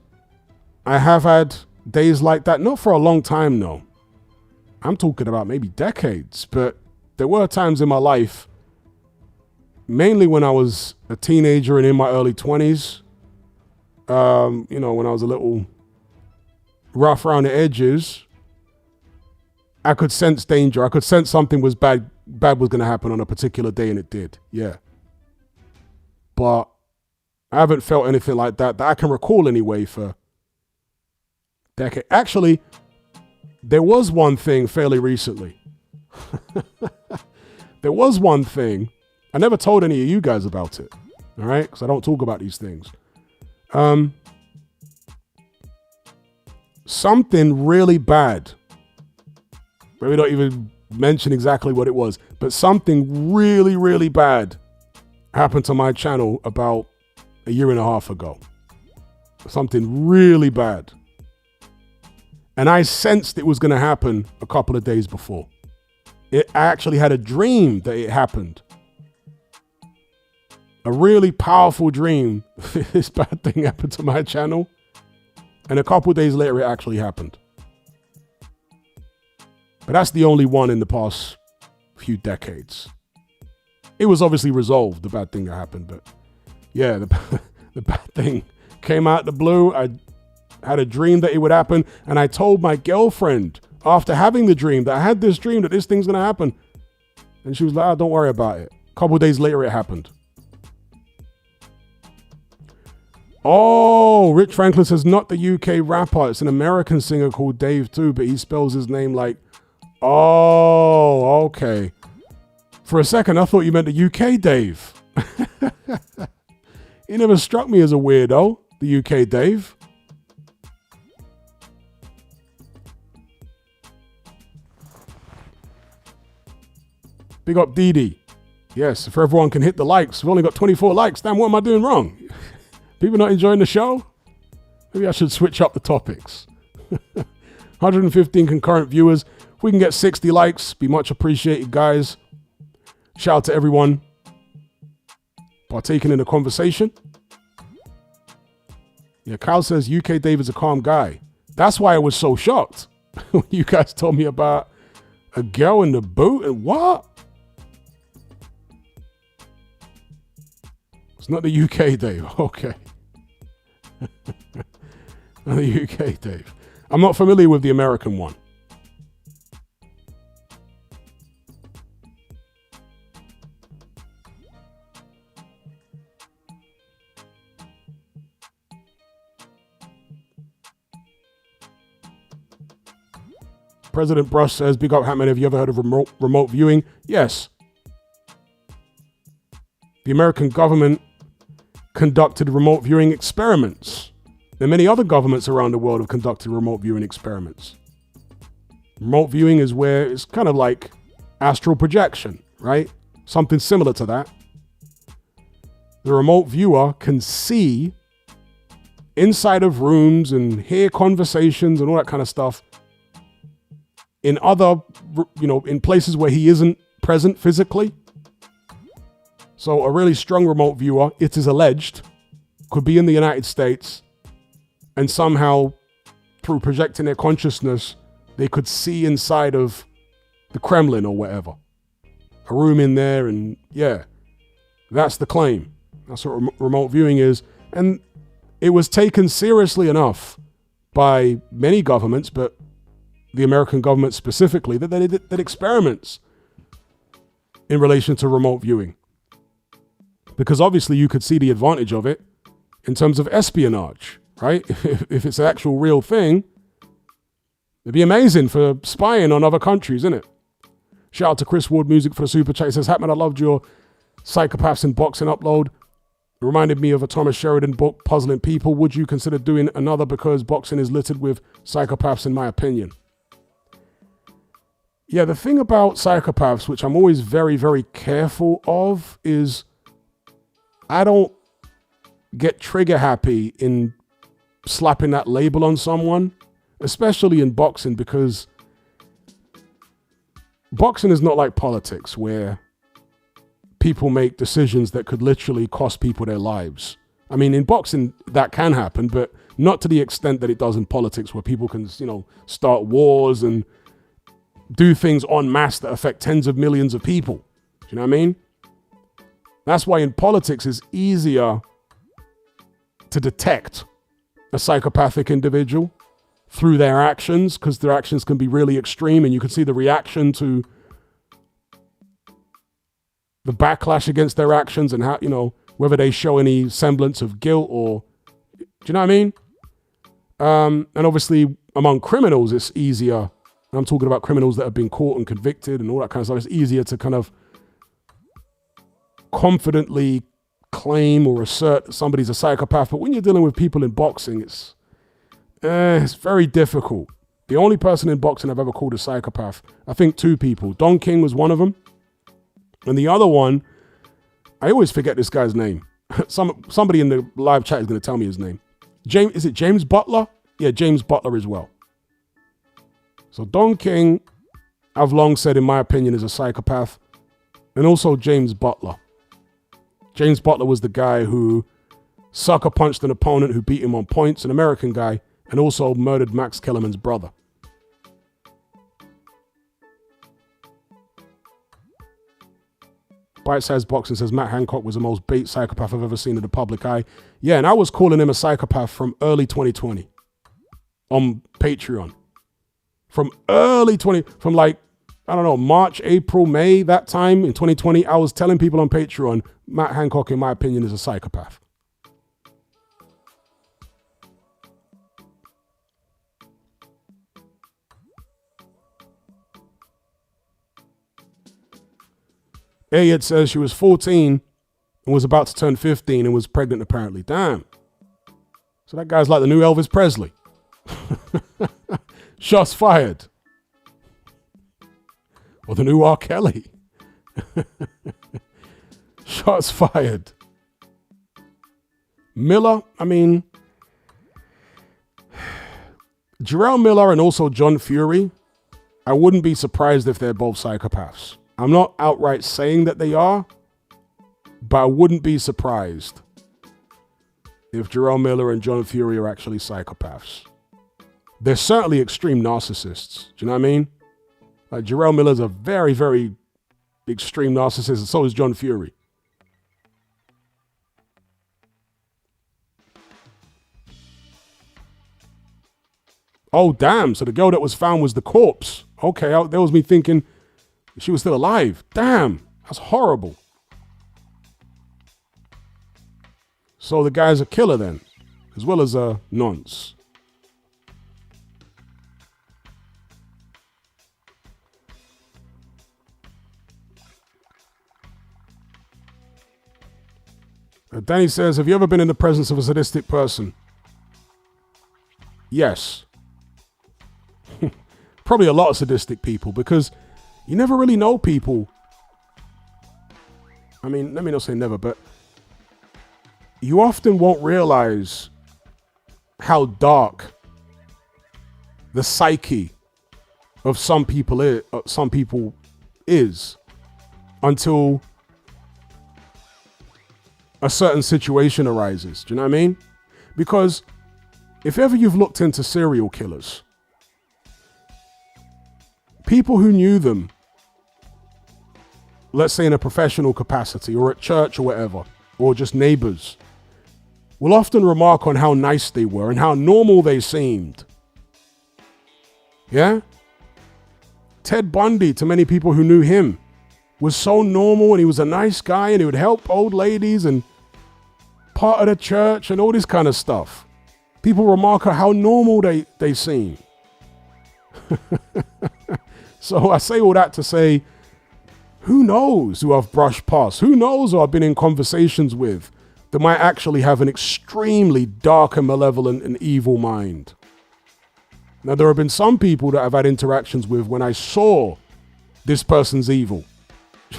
I have had days like that. Not for a long time, no. I'm talking about maybe decades, but there were times in my life, mainly when I was a teenager and in my early 20s, you know, when I was a little rough around the edges, I could sense danger. I could sense something was bad was going to happen on a particular day, and it did. Yeah. But I haven't felt anything like that I can recall anyway for decades. Actually, there was one thing fairly recently. There was one thing. I never told any of you guys about it. All right? Because I don't talk about these things. Something really bad. Maybe not even mention exactly what it was, but something really, really bad happened to my channel about a year and a half ago. Something really bad. And I sensed it was going to happen a couple of days before. I actually had a dream that it happened. A really powerful dream. This bad thing happened to my channel. And a couple of days later, it actually happened. But that's the only one in the past few decades. It was obviously resolved, the bad thing that happened. But yeah, the bad thing came out of the blue. I had a dream that it would happen. And I told my girlfriend after having the dream that I had this dream that this thing's going to happen. And she was like, oh, don't worry about it. A couple of days later, it happened. Oh, Rich Franklin says, not the UK rapper. It's an American singer called Dave too, but he spells his name like, oh, okay. For a second, I thought you meant the UK Dave. He never struck me as a weirdo, the UK Dave. Big up Dee Dee. Yes, if everyone can hit the likes. We've only got 24 likes. Damn, what am I doing wrong? People not enjoying the show? Maybe I should switch up the topics. 115 concurrent viewers. If we can get 60 likes, be much appreciated, guys. Shout out to everyone partaking in the conversation. Yeah, Kyle says UK Dave is a calm guy. That's why I was so shocked when you guys told me about a girl in the boot and what? It's not the UK Dave. Okay. Not the UK Dave. I'm not familiar with the American one. President Brush says, big up Hatman, have you ever heard of remote viewing? Yes. The American government conducted remote viewing experiments. And many other governments around the world have conducted remote viewing experiments. Remote viewing is where it's kind of like astral projection, right? Something similar to that. The remote viewer can see inside of rooms and hear conversations and all that kind of stuff in other, in places where he isn't present physically. So a really strong remote viewer, it is alleged, could be in the United States and somehow through projecting their consciousness, they could see inside of the Kremlin or whatever. A room in there, and yeah, that's the claim. That's what remote viewing is. And it was taken seriously enough by many governments, but the American government specifically, that they did experiments in relation to remote viewing. Because obviously you could see the advantage of it in terms of espionage, right? If it's an actual real thing, it'd be amazing for spying on other countries, isn't it? Shout out to Chris Ward Music for the super chat. He says, Hatman, I loved your Psychopaths in Boxing upload. It reminded me of a Thomas Sheridan book, Puzzling People. Would you consider doing another, because boxing is littered with psychopaths in my opinion? Yeah, the thing about psychopaths, which I'm always very, very careful of, is I don't get trigger happy in slapping that label on someone, especially in boxing, because boxing is not like politics where people make decisions that could literally cost people their lives. I mean, in boxing, that can happen, but not to the extent that it does in politics, where people can, start wars and do things en masse that affect tens of millions of people. Do you know what I mean? That's why in politics it's easier to detect a psychopathic individual through their actions, because their actions can be really extreme and you can see the reaction to the backlash against their actions and how, whether they show any semblance of guilt or, do you know what I mean? And obviously among criminals, it's easier. I'm talking about criminals that have been caught and convicted and all that kind of stuff. It's easier to kind of confidently claim or assert that somebody's a psychopath, but when you're dealing with people in boxing, it's very difficult. The only person in boxing I've ever called a psychopath, I think two people. Don King was one of them. And the other one, I always forget this guy's name. Somebody in the live chat is going to tell me his name. Is it James Butler? Yeah, James Butler as well. So Don King, I've long said, in my opinion, is a psychopath. And also James Butler. James Butler was the guy who sucker punched an opponent who beat him on points, an American guy, and also murdered Max Kellerman's brother. Bite Size Boxing says Matt Hancock was the most bait psychopath I've ever seen in the public eye. Yeah, and I was calling him a psychopath from early 2020 on Patreon. From March, April, May, that time in 2020, I was telling people on Patreon, Matt Hancock, in my opinion, is a psychopath. Ayed says she was 14 and was about to turn 15 and was pregnant apparently. Damn. So that guy's like the new Elvis Presley. Shots fired. Or the new R. Kelly. Shots fired. Miller, Jarrell Miller and also John Fury, I wouldn't be surprised if they're both psychopaths. I'm not outright saying that they are, but I wouldn't be surprised if Jarrell Miller and John Fury are actually psychopaths. They're certainly extreme narcissists. Do you know what I mean? Like Jarrell Miller's a very, very extreme narcissist, and so is John Fury. Oh, damn. So the girl that was found was the corpse. Okay, that was me thinking she was still alive. Damn, that's horrible. So the guy's a killer then, as well as a nonce. Danny says, have you ever been in the presence of a sadistic person? Yes. Probably a lot of sadistic people, because you never really know people. Let me not say never, but you often won't realize how dark the psyche of some people is until a certain situation arises. Do you know what I mean? Because if ever you've looked into serial killers, people who knew them, let's say in a professional capacity or at church or whatever, or just neighbors, will often remark on how nice they were and how normal they seemed. Yeah? Ted Bundy, to many people who knew him, was so normal, and he was a nice guy, and he would help old ladies and part of the church and all this kind of stuff. People remark on how normal they seem. So I say all that to say, who knows who I've brushed past? Who knows who I've been in conversations with that might actually have an extremely dark and malevolent and evil mind? Now, there have been some people that I've had interactions with when I saw this person's evil.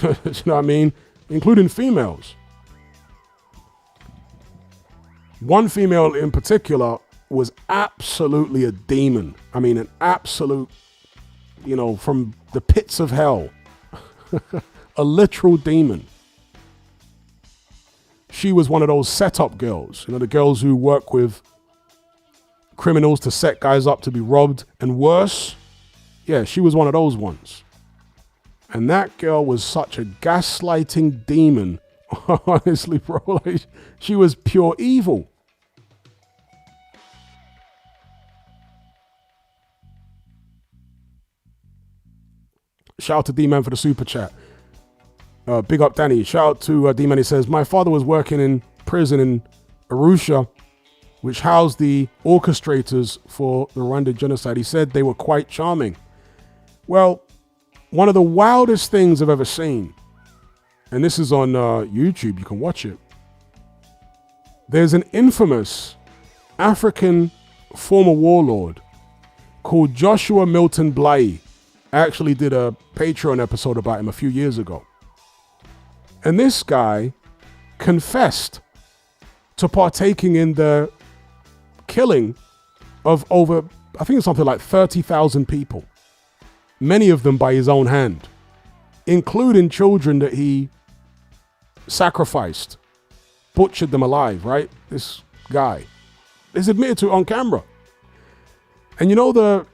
You know what I mean? Including females. One female in particular was absolutely a demon. I mean, an absolute, from the pits of hell. A literal demon. She was one of those setup girls. The girls who work with criminals to set guys up to be robbed and worse. Yeah, she was one of those ones. And that girl was such a gaslighting demon. Honestly, bro, she was pure evil. Shout out to D-Man for the super chat. Big up Danny. Shout out to D-Man. He says, my father was working in prison in Arusha, which housed the orchestrators for the Rwanda genocide. He said they were quite charming. Well, one of the wildest things I've ever seen, and this is on YouTube, you can watch it. There's an infamous African former warlord called Joshua Milton Bly. I actually did a Patreon episode about him a few years ago. And this guy confessed to partaking in the killing of over, I think it's something like 30,000 people. Many of them by his own hand, including children that he sacrificed, butchered them alive, right? This guy is admitted to it on camera. And you know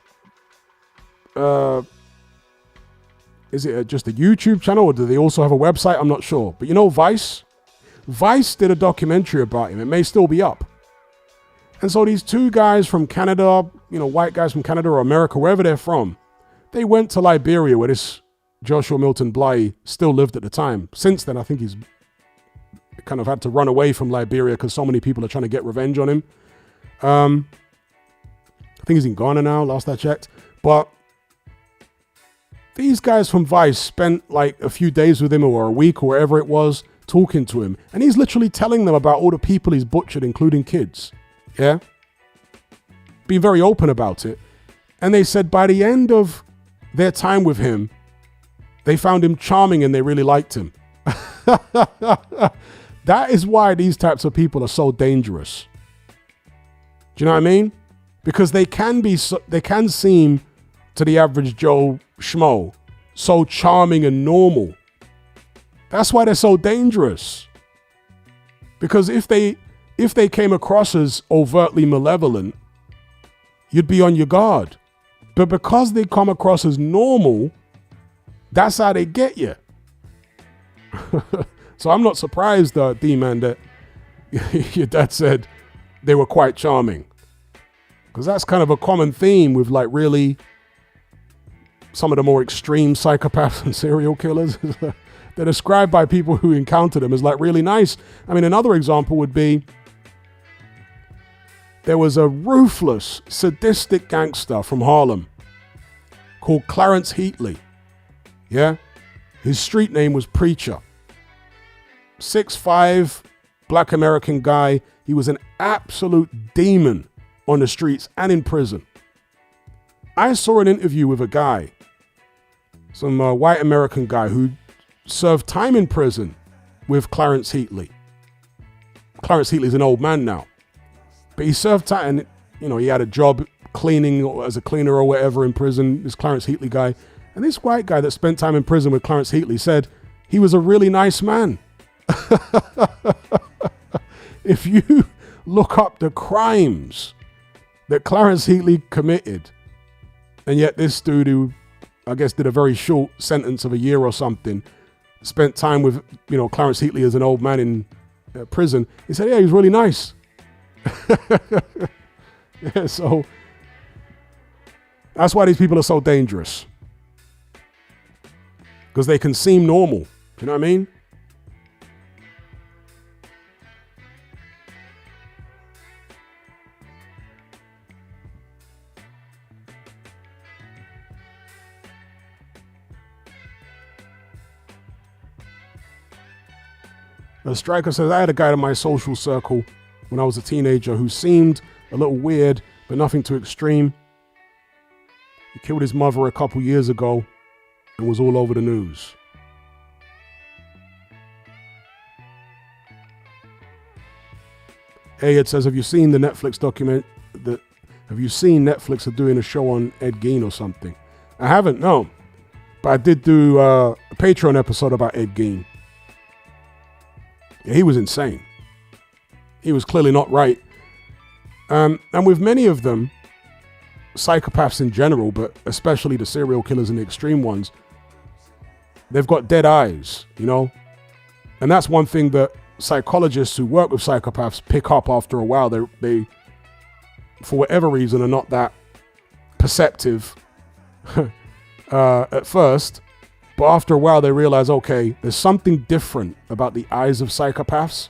is it just a YouTube channel, or do they also have a website? I'm not sure. But you know Vice? Vice did a documentary about him. It may still be up. And so these two guys from Canada, you know, white guys from Canada or America, wherever they're from, they went to Liberia, where this Joshua Milton Bly still lived at the time. Since then, I think he's kind of had to run away from Liberia because so many people are trying to get revenge on him. I think he's in Ghana now, last I checked. But these guys from Vice spent like a few days with him, or a week, or wherever it was, talking to him. And he's literally telling them about all the people he's butchered, including kids. Yeah? Being very open about it. And they said by the end of their time with him, they found him charming and they really liked him. That is why these types of people are so dangerous. Do you know what I mean? Because they can seem to the average Joe Schmo so charming and normal. That's why they're so dangerous. Because if they came across as overtly malevolent, you'd be on your guard. But because they come across as normal, that's how they get you. So I'm not surprised, D-Man, that your dad said they were quite charming. Because that's kind of a common theme with like really some of the more extreme psychopaths and serial killers. They're described by people who encounter them as like really nice. I mean, another example would be there was a ruthless, sadistic gangster from Harlem called Clarence Heatley. Yeah? His street name was Preacher. 6'5", black American guy. He was an absolute demon on the streets and in prison. I saw an interview with a guy, some white American guy who served time in prison with Clarence Heatley. Clarence Heatley's an old man now, but he served time, and you know, he had a job cleaning as a cleaner or whatever in prison, this Clarence Heatley guy. And this white guy that spent time in prison with Clarence Heatley said he was a really nice man. If you look up the crimes that Clarence Heatley committed, and yet this dude who I guess did a very short sentence of a year or something, spent time with, you know, Clarence Heatley as an old man in prison, he said, yeah, he was really nice. Yeah, so that's why these people are so dangerous. Because they can seem normal. Do you know what I mean? A striker says, I had a guy in my social circle when I was a teenager who seemed a little weird, but nothing too extreme. He killed his mother a couple years ago and was all over the news. Ed says, have you seen the Netflix document? Have you seen Netflix are doing a show on Ed Gein or something? I haven't, no. But I did do a Patreon episode about Ed Gein. Yeah, he was insane. He was clearly not right. And with many of them, psychopaths in general, but especially the serial killers and the extreme ones, they've got dead eyes, you know? And that's one thing that psychologists who work with psychopaths pick up after a while. They for whatever reason, are not that perceptive at first. But after a while, they realize, okay, there's something different about the eyes of psychopaths.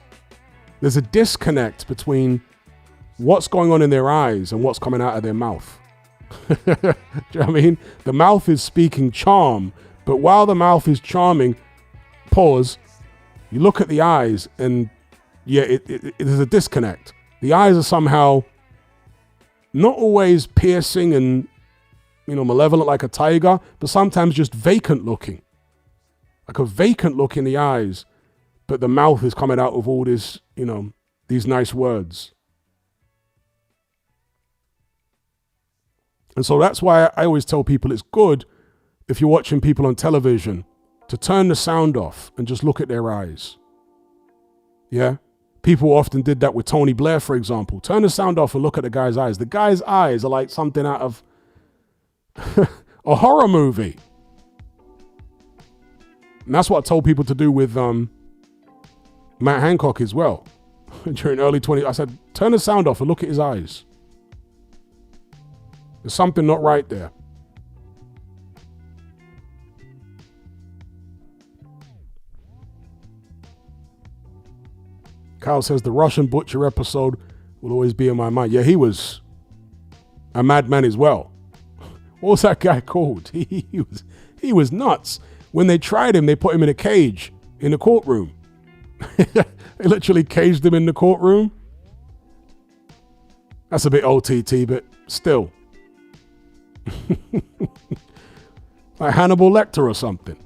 There's a disconnect between what's going on in their eyes and what's coming out of their mouth. Do you know what I mean? The mouth is speaking charm, but while the mouth is charming, pause, you look at the eyes and yeah, there's a disconnect. The eyes are somehow not always piercing and, malevolent like a tiger, but sometimes just vacant looking. Like a vacant look in the eyes, but the mouth is coming out with all this, these nice words. And so that's why I always tell people it's good if you're watching people on television to turn the sound off and just look at their eyes. Yeah? People often did that with Tony Blair, for example. Turn the sound off and look at the guy's eyes. The guy's eyes are like something out of a horror movie. And that's what I told people to do with Matt Hancock as well. During early 20s, I said, turn the sound off and look at his eyes. There's something not right there. Kyle says the Russian Butcher episode will always be in my mind. Yeah, he was a madman as well. What was that guy called? He was nuts. When they tried him, they put him in a cage in the courtroom. They literally caged him in the courtroom. That's a bit OTT, but still. Like Hannibal Lecter or something.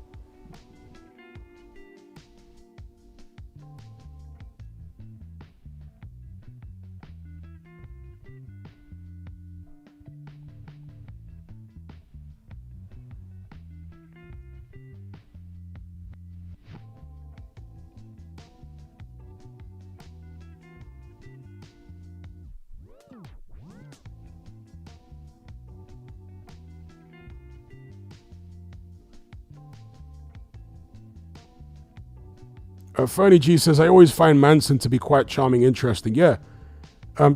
Fernie G says, I always find Manson to be quite charming, interesting. Yeah.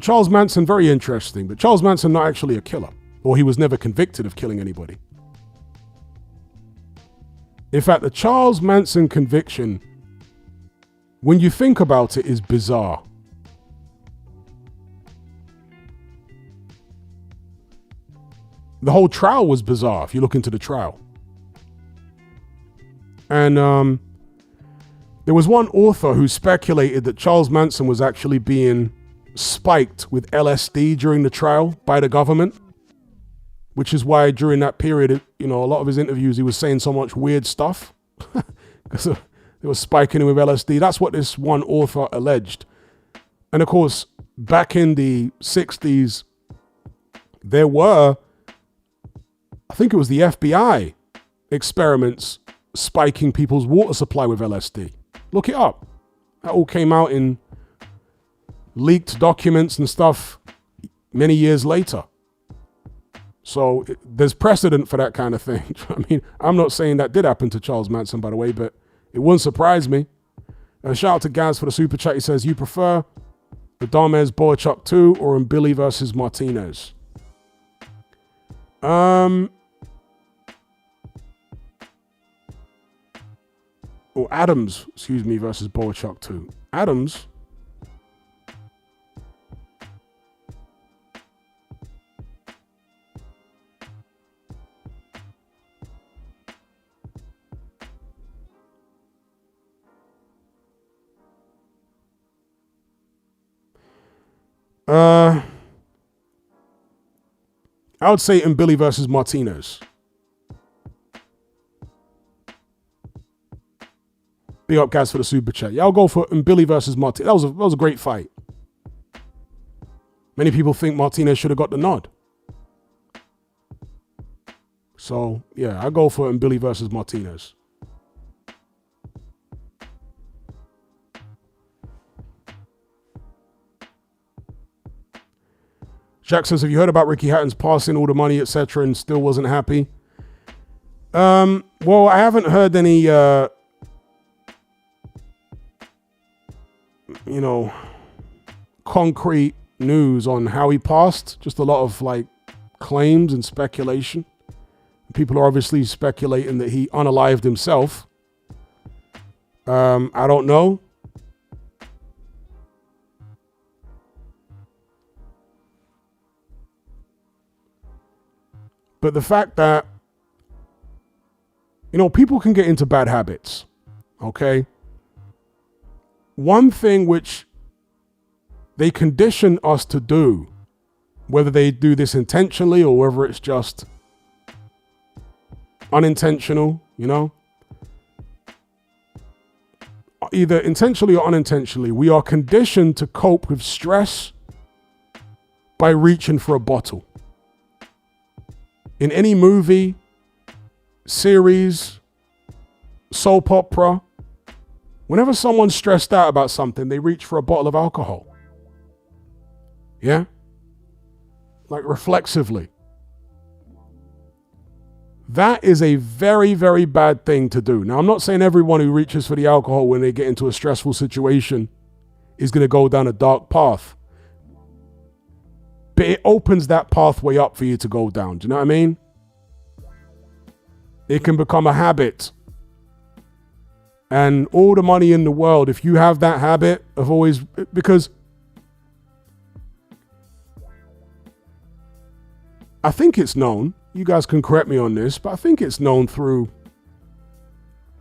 Charles Manson, very interesting, but Charles Manson not actually a killer, or he was never convicted of killing anybody. In fact, the Charles Manson conviction, when you think about it, is bizarre. The whole trial was bizarre, if you look into the trial. And there was one author who speculated that Charles Manson was actually being spiked with LSD during the trial by the government, which is why during that period, a lot of his interviews, he was saying so much weird stuff because they were spiking him with LSD. That's what this one author alleged. And of course, back in the 60s, there were, I think it was the FBI experiments spiking people's water supply with LSD. Look it up. That all came out in leaked documents and stuff many years later. So there's precedent for that kind of thing. I mean, I'm not saying that did happen to Charles Manson, by the way, but it wouldn't surprise me. Shout out to Gaz for the super chat. He says, you prefer the Dharmez Boychuk 2 or in Billy versus Martinez? Or Adams, versus Boychuk 2. Adams. I would say in Billy versus Martinez. Big up guys for the super chat. Yeah, I'll go for Billy versus Martinez. That was a great fight. Many people think Martinez should have got the nod. So, yeah, I'll go for Billy versus Martinez. Jack says, have you heard about Ricky Hatton's passing, all the money, etc., and still wasn't happy? Well, I haven't heard any, concrete news on how he passed. Just a lot of claims and speculation. People are obviously speculating that he unalived himself. I don't know. But the fact that, people can get into bad habits, okay? One thing which they condition us to do, whether they do this intentionally or whether it's just unintentional, you know, either intentionally or unintentionally, we are conditioned to cope with stress by reaching for a bottle. In any movie, series, soap opera, whenever someone's stressed out about something, they reach for a bottle of alcohol. Yeah? Like reflexively. That is a very, very bad thing to do. Now, I'm not saying everyone who reaches for the alcohol when they get into a stressful situation is going to go down a dark path. But it opens that pathway up for you to go down. Do you know what I mean? It can become a habit. And all the money in the world, if you have that habit of always, because I think it's known, you guys can correct me on this, but I think it's known through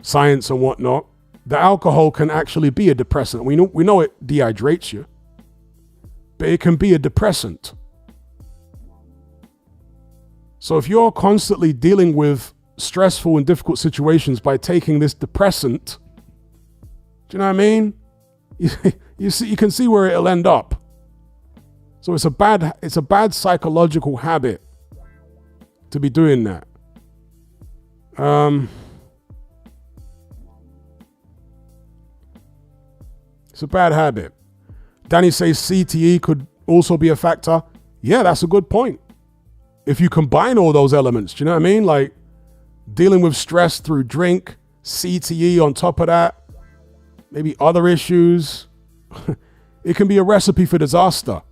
science and whatnot, that alcohol can actually be a depressant. We know it dehydrates you, but it can be a depressant. So if you're constantly dealing with stressful and difficult situations by taking this depressant, do you know what I mean? You can see where it'll end up. So it's a bad psychological habit to be doing that. It's a bad habit. Danny says CTE could also be a factor. Yeah, that's a good point. If you combine all those elements, do you know what I mean? Like dealing with stress through drink, CTE on top of that, maybe other issues, it can be a recipe for disaster.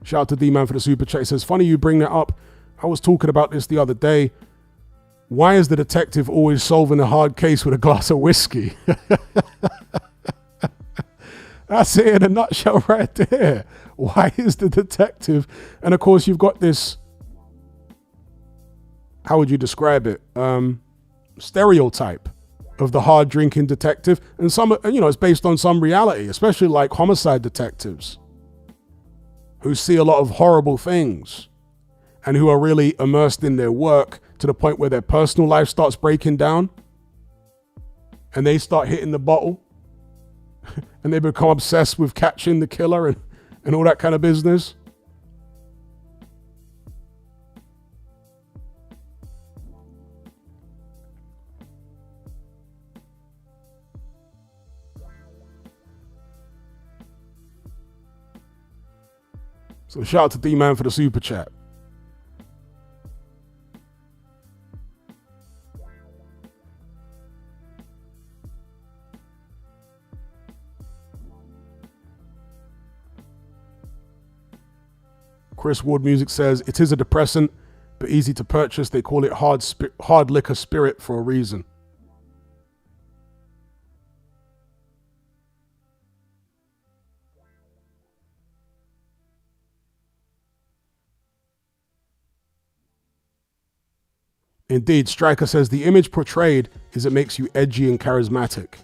Shout out to D-Man for the super chat. He says, funny you bring that up. I was talking about this the other day. Why is the detective always solving a hard case with a glass of whiskey? That's it in a nutshell right there. Why is the detective? And of course, you've got this, how would you describe it? Stereotype of the hard drinking detective. And some, you know, it's based on some reality, especially like homicide detectives who see a lot of horrible things and who are really immersed in their work to the point where their personal life starts breaking down and they start hitting the bottle and they become obsessed with catching the killer and all that kind of business. So shout out to D-Man for the super chat. Chris Ward Music says, it is a depressant, but easy to purchase. They call it hard liquor spirit for a reason. Indeed, Stryker says the image portrayed is it makes you edgy and charismatic.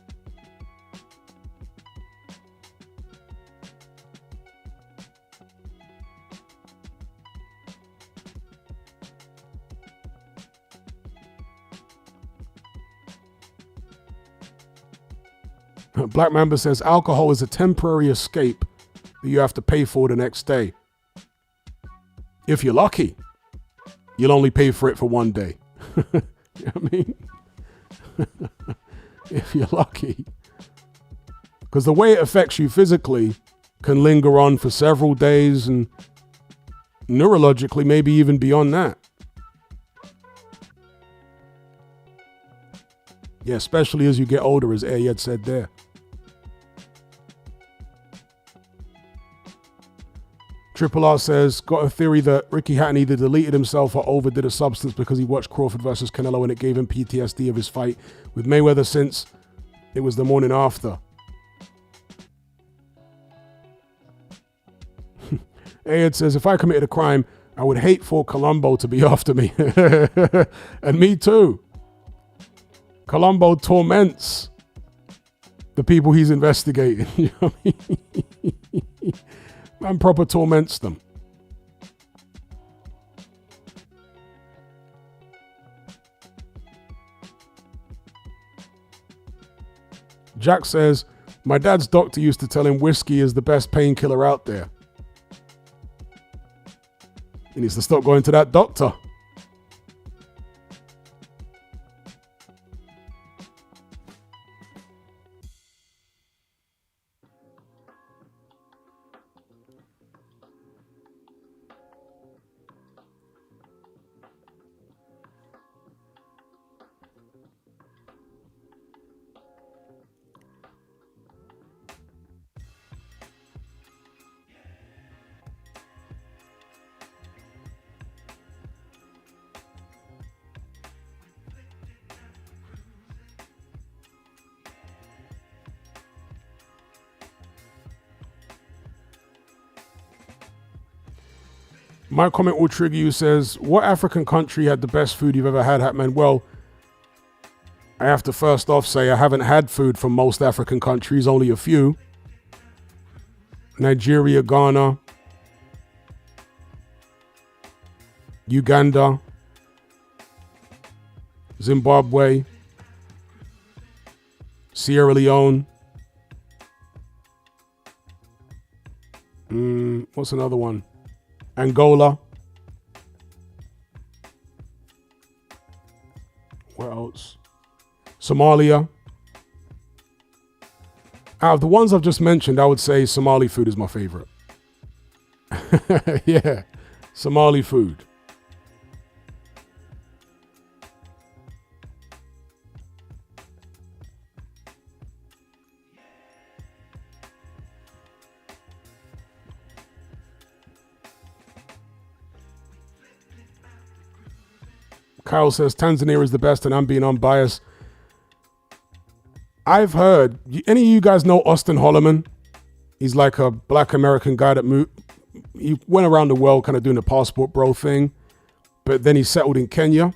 Black Mamba says alcohol is a temporary escape that you have to pay for the next day. If you're lucky, you'll only pay for it for one day. You know what I mean? If you're lucky. Because the way it affects you physically can linger on for several days and neurologically, maybe even beyond that. Yeah, especially as you get older, as Ayed said there. Triple R says, got a theory that Ricky Hatton either deleted himself or overdid a substance because he watched Crawford versus Canelo and it gave him PTSD of his fight with Mayweather since it was the morning after. Ayed says, if I committed a crime, I would hate for Columbo to be after me. And me too. Columbo torments. the people he's investigating. You know what I mean? Man proper torments them. Jack says, my dad's doctor used to tell him whiskey is the best painkiller out there. He needs to stop going to that doctor. My comment will trigger you. Says, what African country had the best food you've ever had, Hatman? Well, I have to first off say I haven't had food from most African countries, only a few. Nigeria, Ghana, Uganda, Zimbabwe, Sierra Leone. What's another one? Angola. Where else? Somalia. Out of the ones I've just mentioned, I would say Somali food is my favorite. Yeah, Somali food. Kyle says Tanzania is the best, and I'm being unbiased. I've heard, any of you guys know Austin Holloman? He's like a black American guy that he went around the world kind of doing the passport bro thing, but then he settled in Kenya.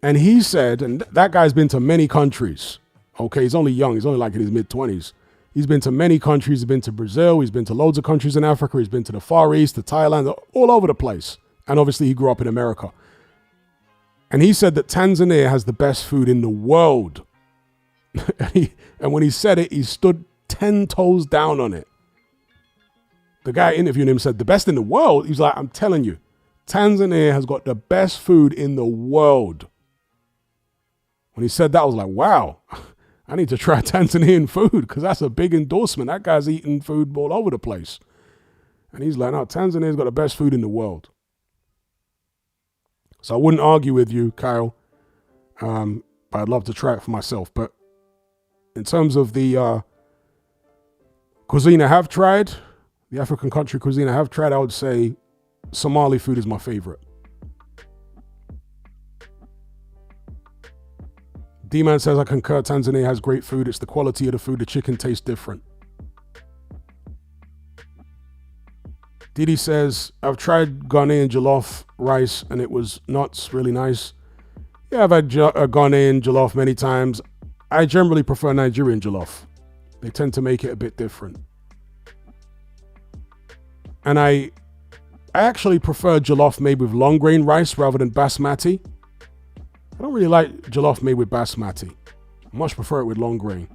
And he said, and that guy's been to many countries. Okay, he's only young. He's only like in his mid-20s. He's been to many countries. He's been to Brazil. He's been to loads of countries in Africa. He's been to the Far East, to Thailand, all over the place. And obviously he grew up in America. And he said that Tanzania has the best food in the world. And when he said it, he stood 10 toes down on it. The guy interviewing him said, the best in the world? He's like, I'm telling you, Tanzania has got the best food in the world. When he said that, I was like, wow, I need to try Tanzanian food because that's a big endorsement. That guy's eating food all over the place. And he's like, no, Tanzania's got the best food in the world. So I wouldn't argue with you, Kyle, but I'd love to try it for myself. But in terms of the cuisine I have tried, the African country cuisine I have tried, I would say Somali food is my favorite. D-Man says, I concur, Tanzania has great food. It's the quality of the food. The chicken tastes different. Didi says, I've tried Ghanaian jollof rice and it was nuts, really nice. Yeah, I've had Ghanaian jollof many times. I generally prefer Nigerian jollof. They tend to make it a bit different. And I actually prefer jollof made with long grain rice rather than basmati. I don't really like jollof made with basmati. I much prefer it with long grain.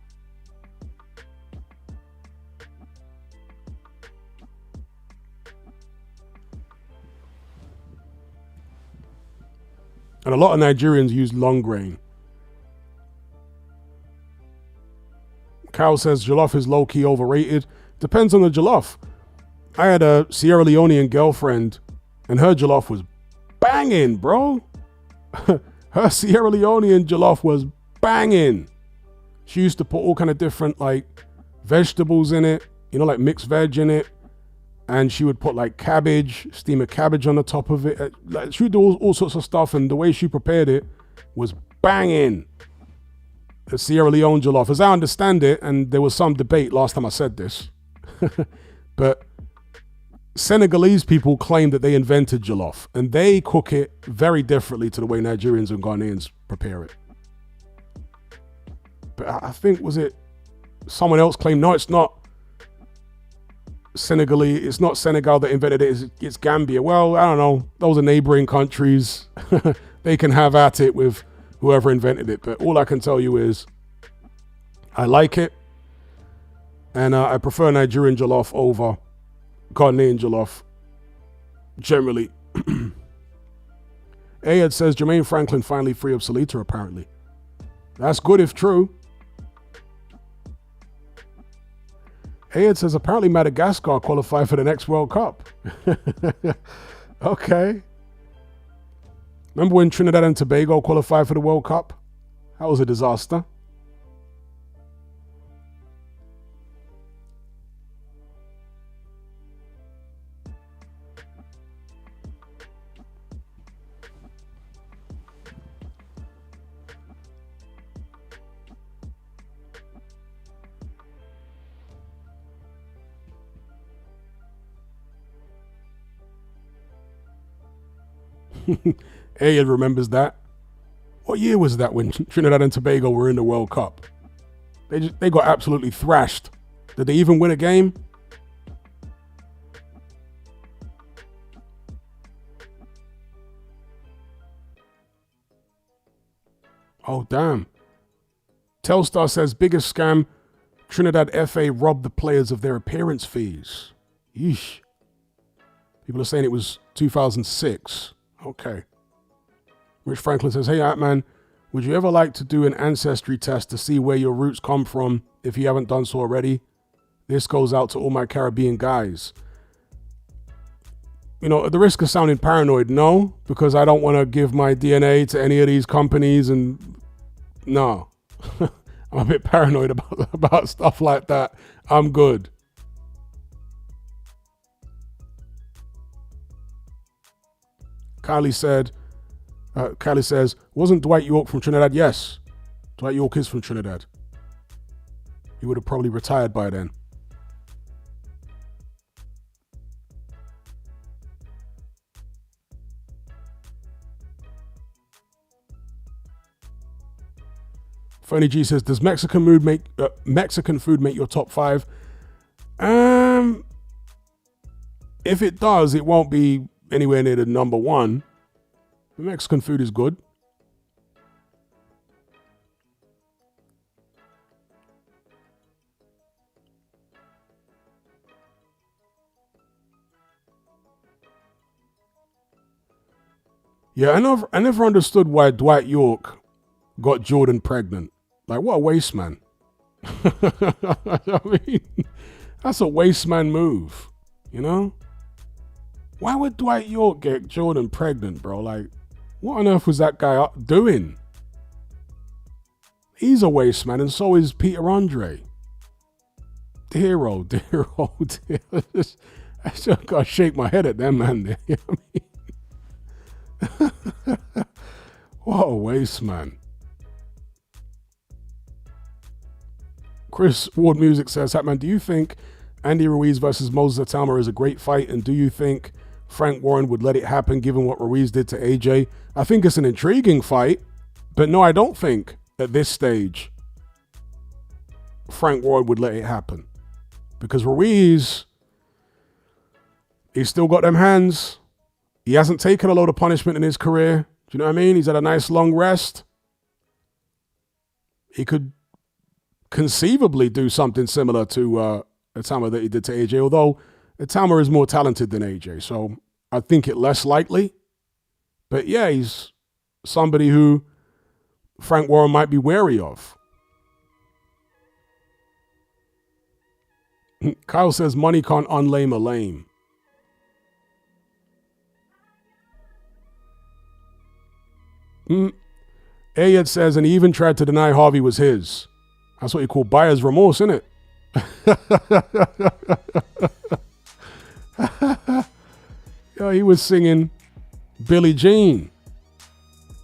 And a lot of Nigerians use long grain. Kyle says jollof is low-key overrated. Depends on the jollof. I had a Sierra Leonean girlfriend and her jollof was banging, bro. Her Sierra Leonean jollof was banging. She used to put all kind of different like vegetables in it, you know, like mixed veg in it. And she would put like cabbage, steam a cabbage on the top of it. Like, she would do all sorts of stuff. And the way she prepared it was banging. The Sierra Leone jollof, as I understand it, and there was some debate last time I said this, but Senegalese people claim that they invented jollof and they cook it very differently to the way Nigerians and Ghanaians prepare it. But I think, was it someone else claimed, no, it's not Senegalese. It's not Senegal that invented it. It's Gambia. Well, I don't know. Those are neighboring countries. They can have at it with whoever invented it. But all I can tell you is I like it. And I prefer Nigerian jollof over Ghanaian jollof generally. Ayad says Jermaine Franklin finally free of Salita, apparently. That's good if true. Ayad says apparently Madagascar qualified for the next World Cup. Okay. Remember when Trinidad and Tobago qualified for the World Cup? That was a disaster. Ayad remembers that. What year was that when Trinidad and Tobago were in the World Cup? They got absolutely thrashed. Did they even win a game? Oh, damn. Telstar says biggest scam, Trinidad FA robbed the players of their appearance fees. Yeesh. People are saying it was 2006. Okay. Rich Franklin says, hey, Hatman, would you ever like to do an ancestry test to see where your roots come from if you haven't done so already? This goes out to all my Caribbean guys. You know, at the risk of sounding paranoid, no, because I don't want to give my DNA to any of these companies, and no. I'm a bit paranoid about stuff like that. I'm good. Kylie says, wasn't Dwight Yorke from Trinidad? Yes. Dwight Yorke is from Trinidad. He would have probably retired by then. Fernie G says, does Mexican food make your top 5? If it does, it won't be anywhere near the number 1. The Mexican food is good. Yeah, I never understood why Dwight Yorke got Jordan pregnant. Like, what a waste man. I mean, that's a waste man move, you know? Why would Dwight Yorke get Jordan pregnant, bro? Like, what on earth was that guy doing? He's a waste man, and so is Peter Andre. Dear, oh, dear, oh, dear. I just gotta shake my head at them, man. You know what I mean? What a waste man. Chris Ward Music says, Hatman, do you think Andy Ruiz versus Moses Atama is a great fight? And do you think Frank Warren would let it happen given what Ruiz did to AJ? I think it's an intriguing fight, but no, I don't think at this stage Frank Warren would let it happen. Because Ruiz, he's still got them hands. He hasn't taken a load of punishment in his career. Do you know what I mean? He's had a nice long rest. He could conceivably do something similar to Atama that he did to AJ, although Atama is more talented than AJ, so I think it less likely. But yeah, he's somebody who Frank Warren might be wary of. Kyle says money can't unlame a lame. Ayed says, and he even tried to deny Harvey was his. That's what you call buyer's remorse, isn't it? Yo, he was singing Billie Jean.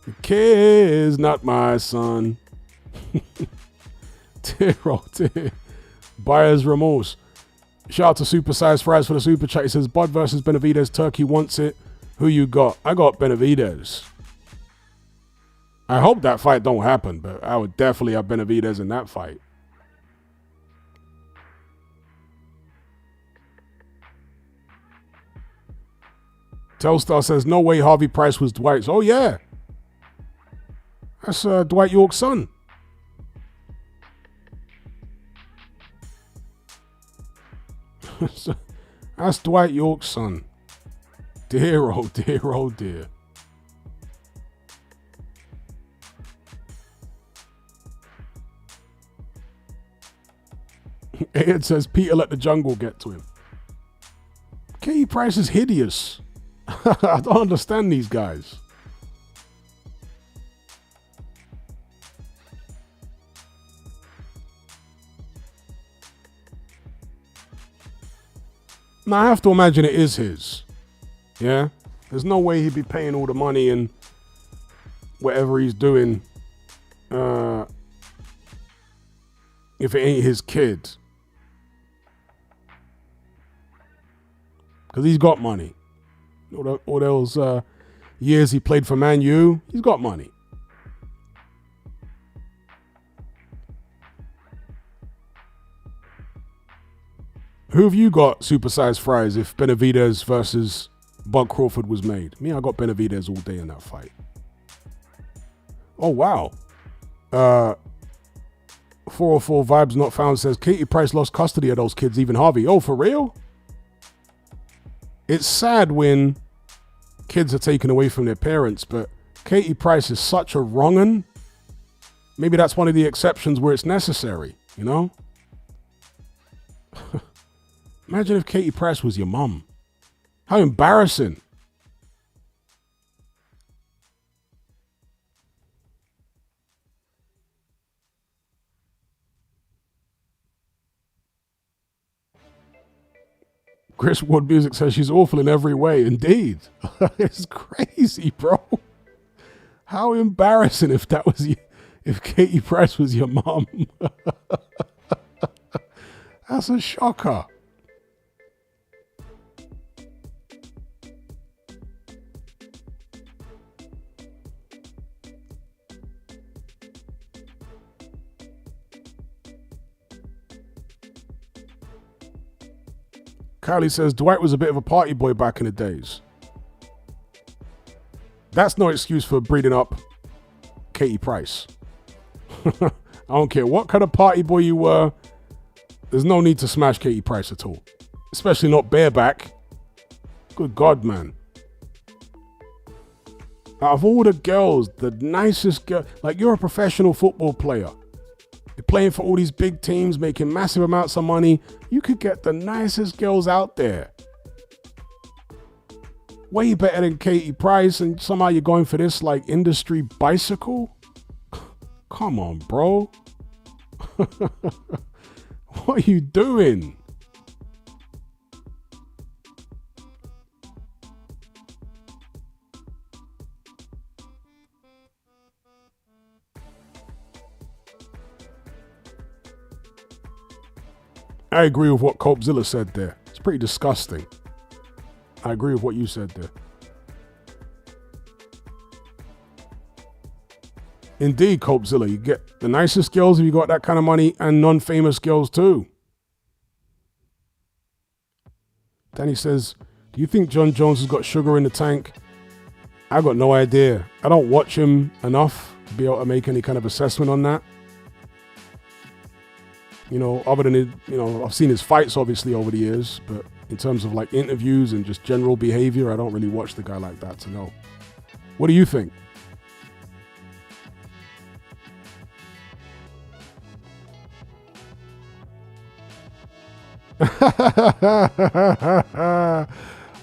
The kid is not my son. Dear, oh dear. Buyer's remorse. Shout out to Super Size Fries for the super chat. He says, Bud versus Benavidez. Turkey wants it. Who you got? I got Benavidez. I hope that fight don't happen, but I would definitely have Benavidez in that fight. Telstar says, no way Harvey Price was Dwight's. Oh, yeah. That's Dwight Yorke's son. That's Dwight Yorke's son. Dear, oh dear, oh dear. Ed says, Peter let the jungle get to him. Katie Price is hideous. I don't understand these guys. Now, I have to imagine it is his. Yeah? There's no way he'd be paying all the money and whatever he's doing if it ain't his kid. Because he's got money. All those years he played for Man U, he's got money. Who have you got supersized fries if Benavidez versus Bud Crawford was made? Me, I got Benavidez all day in that fight. Oh, wow. 404 Vibes Not Found says, Katie Price lost custody of those kids, even Harvey. Oh, for real? It's sad when kids are taken away from their parents, but Katie Price is such a wrong'un. Maybe that's one of the exceptions where it's necessary, you know? Imagine if Katie Price was your mum. How embarrassing. Chris Wood Music says she's awful in every way. Indeed. It's crazy, bro. How embarrassing if that was if Katie Price was your mom. That's a shocker. Kylie says, Dwight was a bit of a party boy back in the days. That's no excuse for breeding up Katie Price. I don't care what kind of party boy you were. There's no need to smash Katie Price at all. Especially not bareback. Good God, man. Out of all the girls, the nicest girl, like you're a professional football player. You're playing for all these big teams, making massive amounts of money. You could get the nicest girls out there. Way better than Katie Price, and somehow you're going for this like industry bicycle? Come on, bro. What are you doing? I agree with what Copezilla said there. It's pretty disgusting. I agree with what you said there. Indeed, Copezilla, you get the nicest girls if you got that kind of money, and non-famous girls too. Danny says, do you think John Jones has got sugar in the tank? I got no idea. I don't watch him enough to be able to make any kind of assessment on that. You know, other than, I've seen his fights obviously over the years, but in terms of like interviews and just general behavior, I don't really watch the guy like that to know. What do you think?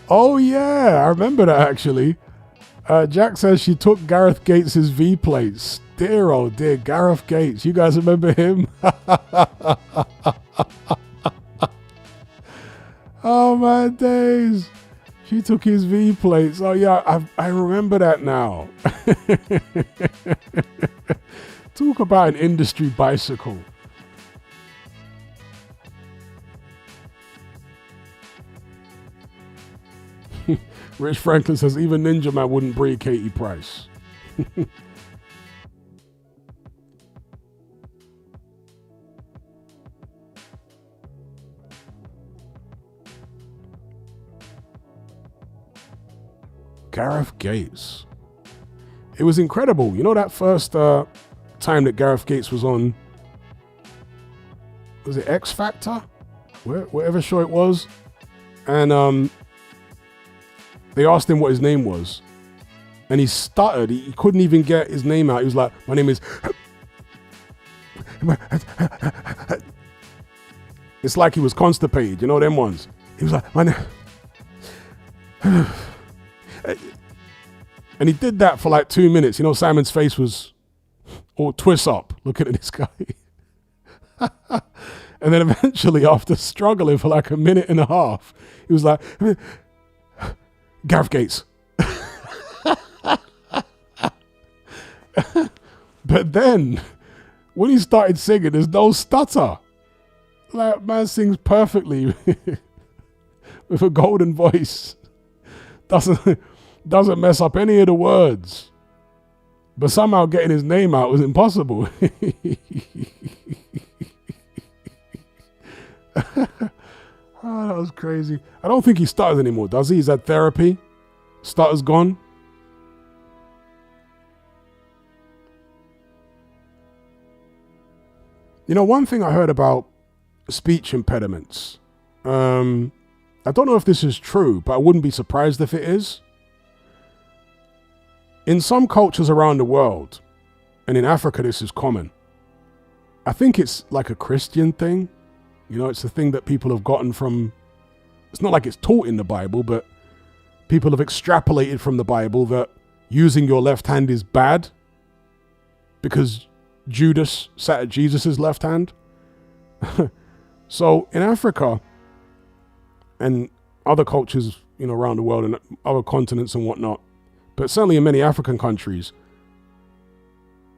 Oh yeah, I remember that actually. Jack says she took Gareth Gates' V plates. Dear, oh dear, Gareth Gates. You guys remember him? Oh my days. She took his V plates. Oh yeah, I remember that now. Talk about an industry bicycle. Rich Franklin says even Ninja Man wouldn't breed Katie Price. Gareth Gates. It was incredible. You know that first time that Gareth Gates was on, was it X Factor? Whatever show it was. And they asked him what his name was. And he stuttered. He couldn't even get his name out. He was like, my name is... It's like he was constipated, you know them ones. He was like, my name... And he did that for like 2 minutes. You know, Simon's face was all twist up looking at this guy. And then eventually, after struggling for like a minute and a half, he was like, Gareth Gates. But then, when he started singing, there's no stutter. Like, man sings perfectly with a golden voice. Doesn't mess up any of the words. But somehow getting his name out was impossible. Oh, that was crazy. I don't think he stutters anymore, does he? He's had therapy. Stutter's gone. You know, one thing I heard about speech impediments, I don't know if this is true, but I wouldn't be surprised if it is. In some cultures around the world, and in Africa this is common, I think it's like a Christian thing. You know, it's a thing that people have gotten from, it's not like it's taught in the Bible, but people have extrapolated from the Bible that using your left hand is bad because Judas sat at Jesus' left hand. So in Africa and other cultures, you know, around the world and other continents and whatnot, but certainly in many African countries,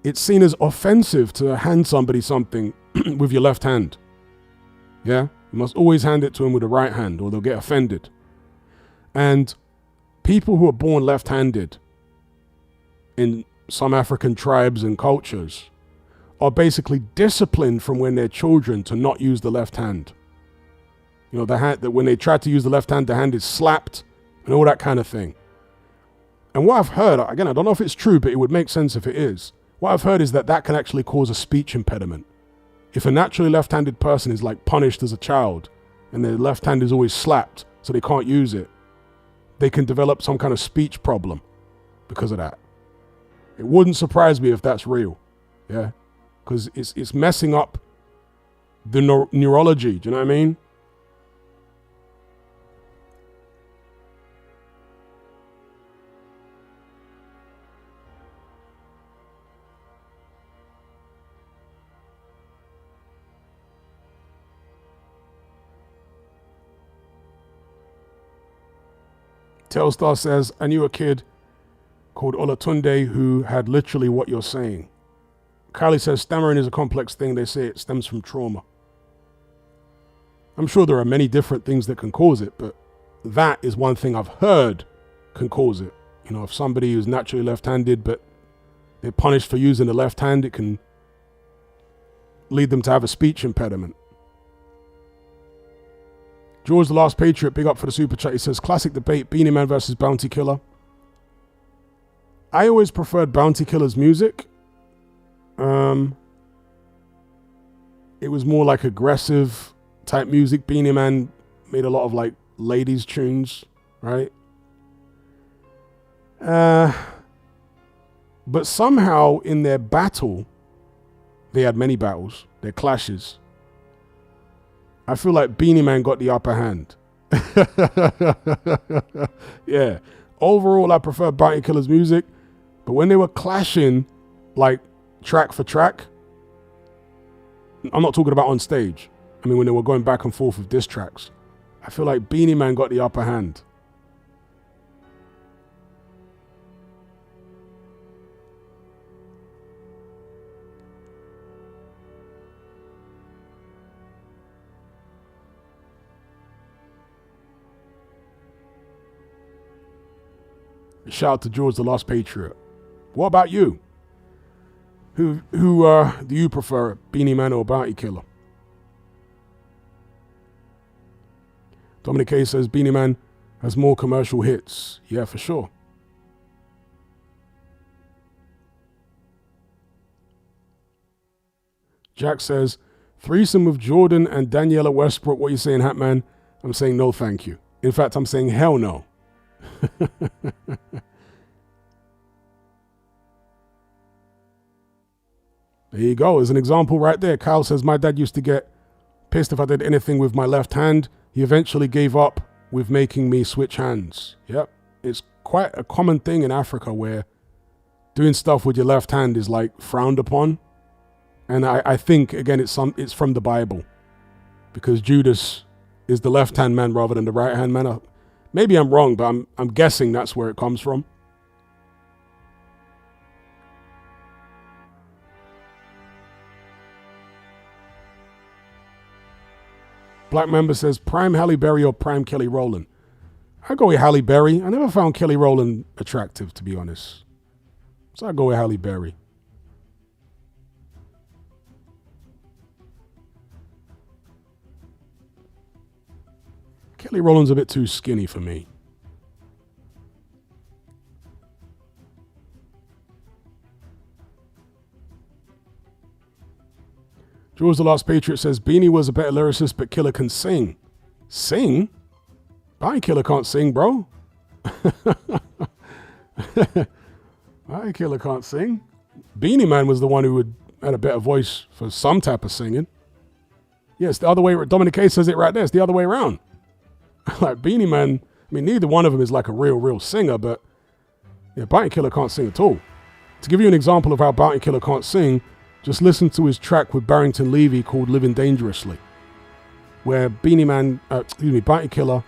it's seen as offensive to hand somebody something with your left hand. Yeah, you must always hand it to them with the right hand or they'll get offended. And people who are born left-handed in some African tribes and cultures are basically disciplined from when they're children to not use the left hand. You know, the hand that when they try to use the left hand, the hand is slapped and all that kind of thing. And what I've heard, again, I don't know if it's true, but it would make sense if it is. What I've heard is that that can actually cause a speech impediment. If a naturally left-handed person is like punished as a child and their left hand is always slapped so they can't use it, they can develop some kind of speech problem because of that. It wouldn't surprise me if that's real. Yeah. Because it's messing up the neurology. Do you know what I mean? Telstar says, I knew a kid called Olatunde who had literally what you're saying. Kylie says, stammering is a complex thing. They say it stems from trauma. I'm sure there are many different things that can cause it, but that is one thing I've heard can cause it. You know, if somebody who's naturally left-handed, but they're punished for using the left hand, it can lead them to have a speech impediment. George the Last Patriot, big up for the super chat. He says, classic debate, Beanie Man versus Bounty Killer. I always preferred Bounty Killer's music. It was more like aggressive type music. Beanie Man made a lot of like ladies tunes, right? But somehow in their battle, they had many battles, their clashes. I feel like Beanie Man got the upper hand. Yeah. Overall, I prefer Bounty Killer's music. But when they were clashing, like track for track, I'm not talking about on stage. I mean, when they were going back and forth with diss tracks, I feel like Beanie Man got the upper hand. Shout out to George the Last Patriot. What about you? Who do you prefer, Beanie Man or Bounty Killer? Dominic K says Beanie Man has more commercial hits. Yeah, for sure. Jack says, threesome with Jordan and Daniela Westbrook. What are you saying, Hatman? I'm saying no thank you. In fact, I'm saying hell no. There you go. There's an example right there. Kyle says, my dad used to get pissed if I did anything with my left hand. He eventually gave up with making me switch hands. Yep. It's quite a common thing in Africa where doing stuff with your left hand is like frowned upon. And I think, again, it's from the Bible. Because Judas is the left-hand man rather than the right-hand man. Maybe I'm wrong, but I'm guessing that's where it comes from. Black Member says, prime Halle Berry or prime Kelly Rowland? I go with Halle Berry. I never found Kelly Rowland attractive, to be honest. So I go with Halle Berry. Kelly Rowland's a bit too skinny for me. Jules the Last Patriot says, Beanie was a better lyricist, but Killer can sing. Sing? Bounty Killer can't sing, bro. Bounty Killer can't sing. Beanie Man was the one who had a better voice for some type of singing. Yes, the other way. Dominic K says it right there. It's the other way around. Like Beanie Man, I mean, neither one of them is like a real singer, but yeah, Bounty Killer can't sing at all. To give you an example of how Bounty Killer can't sing, just listen to his track with Barrington Levy called Living Dangerously, where Bounty Killer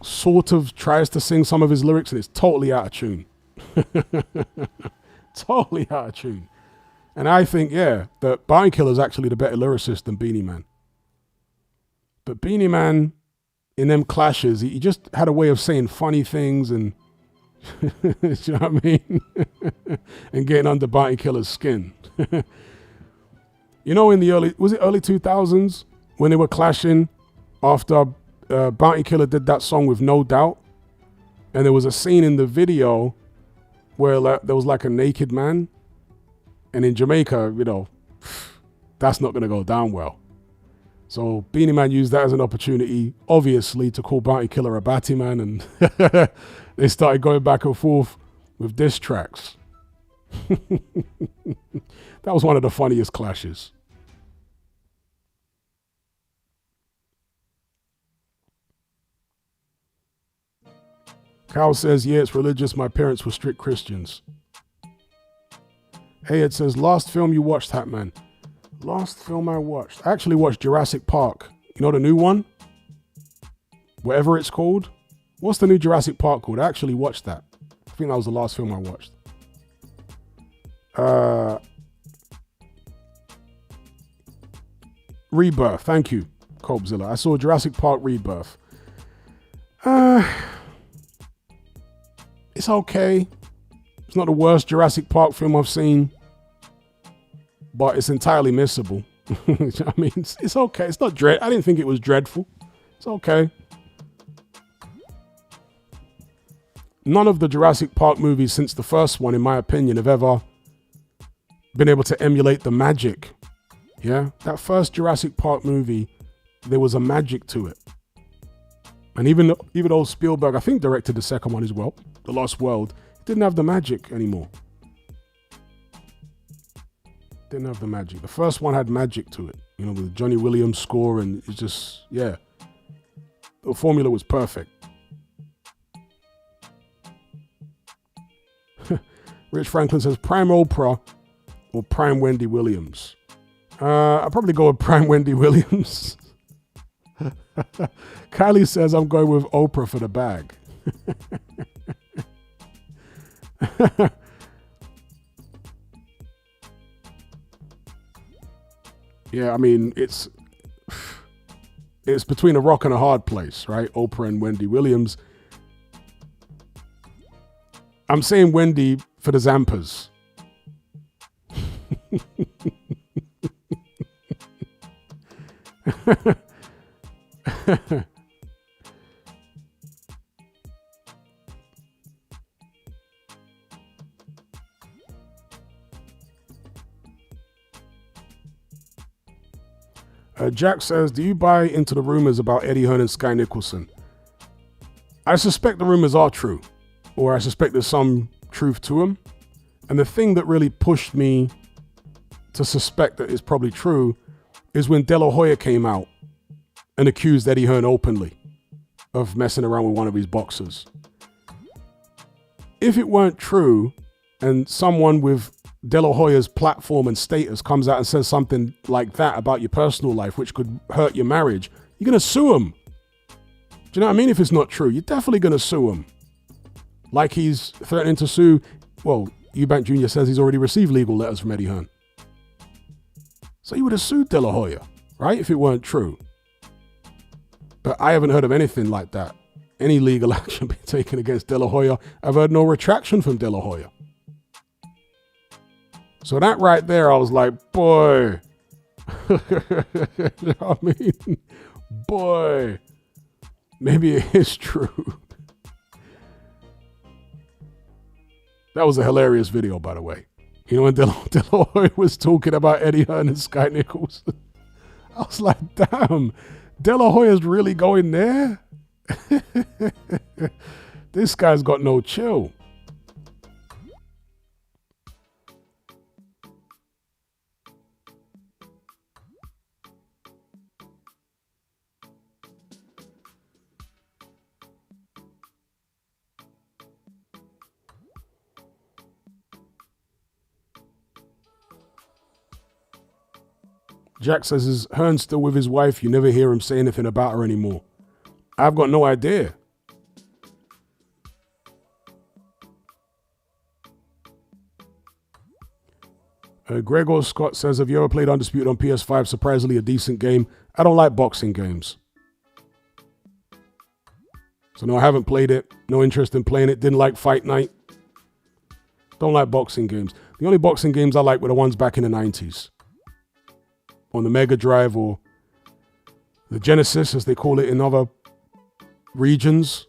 sort of tries to sing some of his lyrics and it's totally out of tune. Totally out of tune. And I think, yeah, that Bounty Killer is actually the better lyricist than Beanie Man. But Beanie Man, in them clashes, he just had a way of saying funny things and, you know what I mean? And getting under Bounty Killer's skin. You know, in the early 2000s when they were clashing after Bounty Killer did that song with No Doubt, and there was a scene in the video where there was like a naked man, and in Jamaica, you know, that's not going to go down well. So Beanie Man used that as an opportunity, obviously, to call Bounty Killer a batty man, and they started going back and forth with diss tracks. That was one of the funniest clashes. Kyle says, yeah, it's religious. My parents were strict Christians. Hey, it says, last film you watched, Hatman. Last film I watched. I actually watched Jurassic Park. You know the new one? Whatever it's called. What's the new Jurassic Park called? I actually watched that. I think that was the last film I watched. Rebirth. Thank you, Copezilla. I saw Jurassic Park Rebirth. It's okay. It's not the worst Jurassic Park film I've seen, but it's entirely missable. I mean, it's okay. It's not I didn't think it was dreadful. It's okay. None of the Jurassic Park movies since the first one, in my opinion, have ever been able to emulate the magic. Yeah, that first Jurassic Park movie, there was a magic to it. And even old Spielberg, I think, directed the second one as well, The Lost World, didn't have the magic anymore. Didn't have the magic. The first one had magic to it, you know, with the Johnny Williams score, and it's just, yeah. The formula was perfect. Rich Franklin says, prime Oprah or prime Wendy Williams? I'll probably go with prime Wendy Williams. Kylie says, I'm going with Oprah for the bag. Yeah, I mean, it's between a rock and a hard place, right? Oprah and Wendy Williams. I'm saying Wendy for the Zampas. Jack says, do you buy into the rumors about Eddie Hearn and Sky Nicholson? I suspect the rumors are true, or I suspect there's some truth to them. And the thing that really pushed me to suspect that it's probably true is when De La Hoya came out and accused Eddie Hearn openly of messing around with one of his boxers. If it weren't true, and someone with De La Hoya's platform and status comes out and says something like that about your personal life, which could hurt your marriage, you're going to sue him. Do you know what I mean? If it's not true, you're definitely going to sue him. Like he's threatening to sue. Well, Eubank Jr. says he's already received legal letters from Eddie Hearn. So he would have sued De La Hoya, right? If it weren't true. But I haven't heard of anything like that. Any legal action being taken against De La Hoya. I've heard no retraction from De La Hoya. So that right there, I was like, boy. You know what I mean? Boy. Maybe it is true. That was a hilarious video, by the way. You know, when De La Hoya was talking about Eddie Hearn and Sky Nicholson, I was like, damn, De La Hoya's really going there? This guy's got no chill. Jack says, is Hearn still with his wife? You never hear him say anything about her anymore. I've got no idea. Gregor Scott says, have you ever played Undisputed on PS5? Surprisingly a decent game. I don't like boxing games. So no, I haven't played it. No interest in playing it. Didn't like Fight Night. Don't like boxing games. The only boxing games I like were the ones back in the 90s. On the Mega Drive or the Genesis, as they call it in other regions.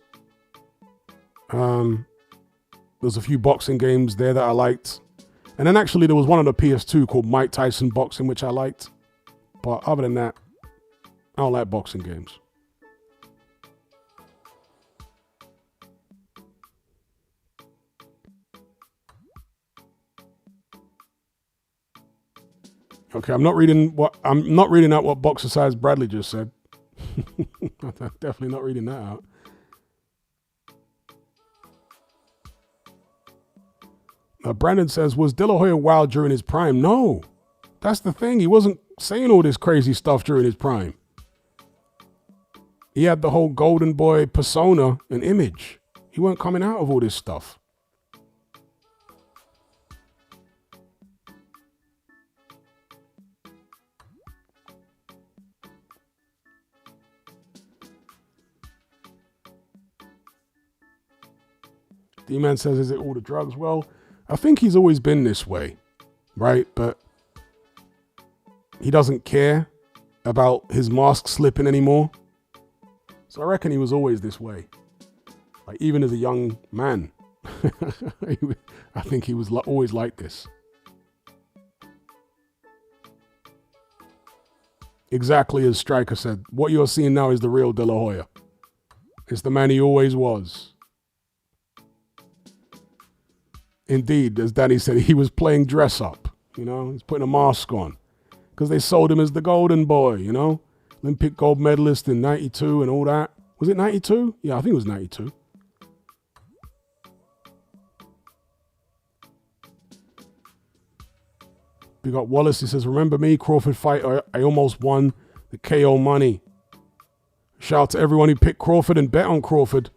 There's a few boxing games there that I liked. And then actually there was one on the PS2 called Mike Tyson Boxing, which I liked. But other than that, I don't like boxing games. Okay, I'm not reading out what Boxer Size Bradley just said. I'm definitely not reading that out. Brandon says, was De La Hoya wild during his prime? No, that's the thing. He wasn't saying all this crazy stuff during his prime. He had the whole golden boy persona and image. He weren't coming out of all this stuff. D-Man says, is it all the drugs? Well, I think he's always been this way, right? But he doesn't care about his mask slipping anymore. So I reckon he was always this way. Like even as a young man, I think he was always like this. Exactly as Stryker said, what you're seeing now is the real De La Hoya. It's the man he always was. Indeed, as Danny said, he was playing dress up, you know, he's putting a mask on because they sold him as the golden boy, you know, Olympic gold medalist in 92 and all that. Was it 92? Yeah, I think it was 92. We got Wallace, he says, remember me, Crawford fight, I almost won the KO money. Shout out to everyone who picked Crawford and bet on Crawford.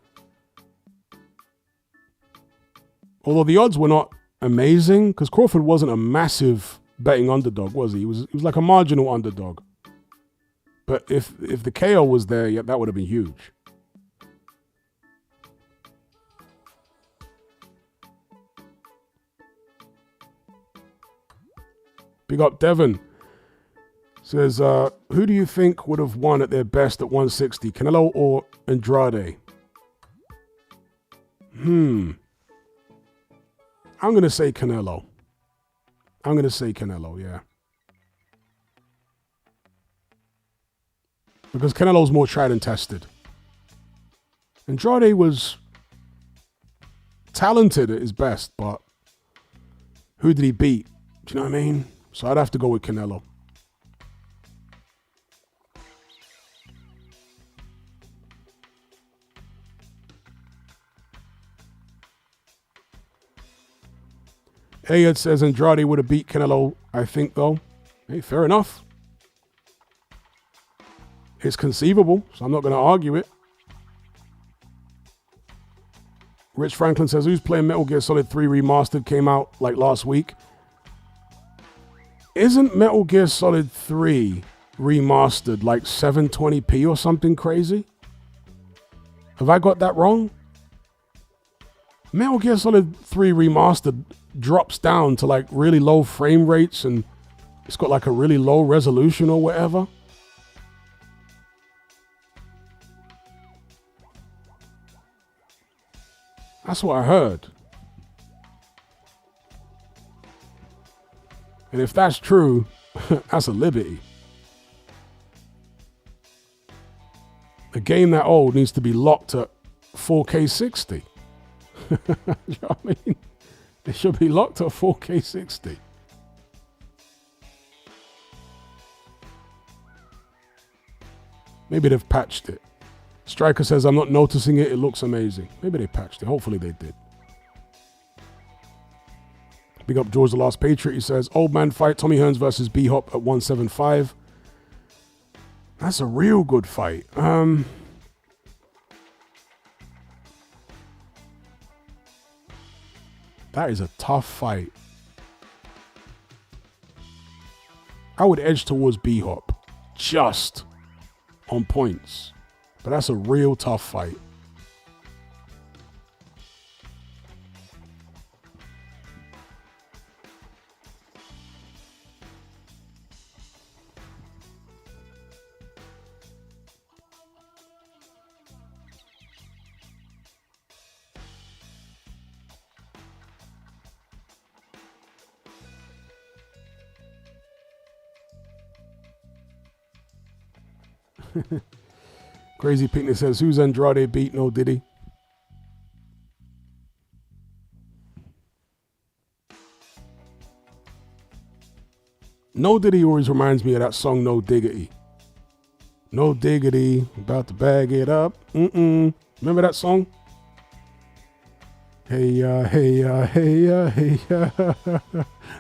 Although the odds were not amazing, because Crawford wasn't a massive betting underdog, was he? He was like a marginal underdog. But if the KO was there, yeah, that would have been huge. Big up Devon. Says, who do you think would have won at their best at 160, Canelo or Andrade? I'm going to say Canelo. I'm going to say Canelo, yeah. Because Canelo's more tried and tested. Andrade was talented at his best, but who did he beat? Do you know what I mean? So I'd have to go with Canelo. Ayad says Andrade would have beat Canelo, I think, though. Hey, fair enough. It's conceivable, so I'm not going to argue it. Rich Franklin says, who's playing Metal Gear Solid 3 Remastered? Came out like last week. Isn't Metal Gear Solid 3 Remastered like 720p or something crazy? Have I got that wrong? Metal Gear Solid 3 Remastered drops down to like really low frame rates and it's got like a really low resolution or whatever. That's what I heard. And if that's true, that's a liberty. A game that old needs to be locked at 4K 60. You know what I mean? It should be locked at 4K 60. Maybe they've patched it. Striker says, I'm not noticing it. It looks amazing. Maybe they patched it. Hopefully they did. Big up George the Last Patriot. He says, old man fight Tommy Hearns versus B-Hop at 175. That's a real good fight. That is a tough fight. I would edge towards B-Hop. Just on points. But that's a real tough fight. Crazy Picnic says, who's Andrade beat? No Diddy. No Diddy always reminds me of that song No Diggity. No Diggity, about to bag it up. Remember that song? Hey ya, hey ya, hey ya, hey ya.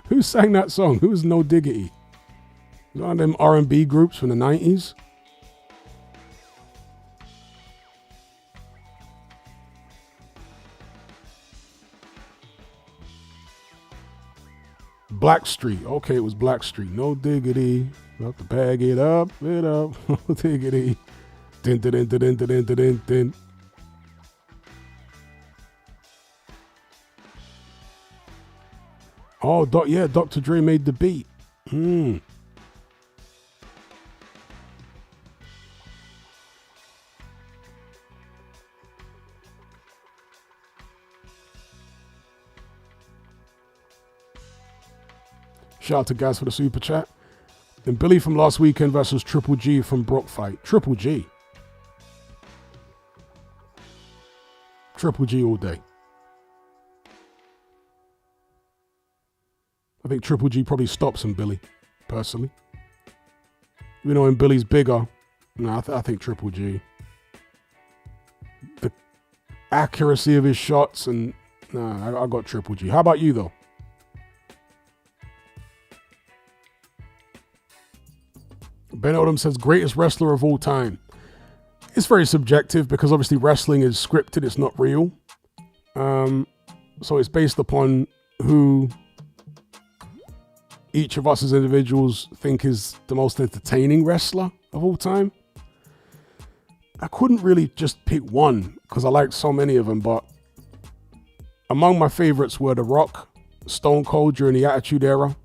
Who sang that song? Who was No Diggity? One of them R&B groups from the 90s. Blackstreet. Okay, it was Blackstreet. No Diggity. About to bag it up. No Diggity. Din, din, din, din, din, din, din, din. Oh, yeah, Dr. Dre made the beat. Shout out to guys for the super chat. Then Billy from last weekend versus Triple G from Brock fight. Triple G. Triple G all day. I think Triple G probably stops him, Billy, personally. You know, when Billy's bigger, no, I think Triple G. The accuracy of his shots and I got Triple G. How about you though? Ben Odom says, greatest wrestler of all time. It's very subjective because obviously wrestling is scripted. It's not real. So it's based upon who each of us as individuals think is the most entertaining wrestler of all time. I couldn't really just pick one because I liked so many of them, but among my favorites were The Rock, Stone Cold during the Attitude Era.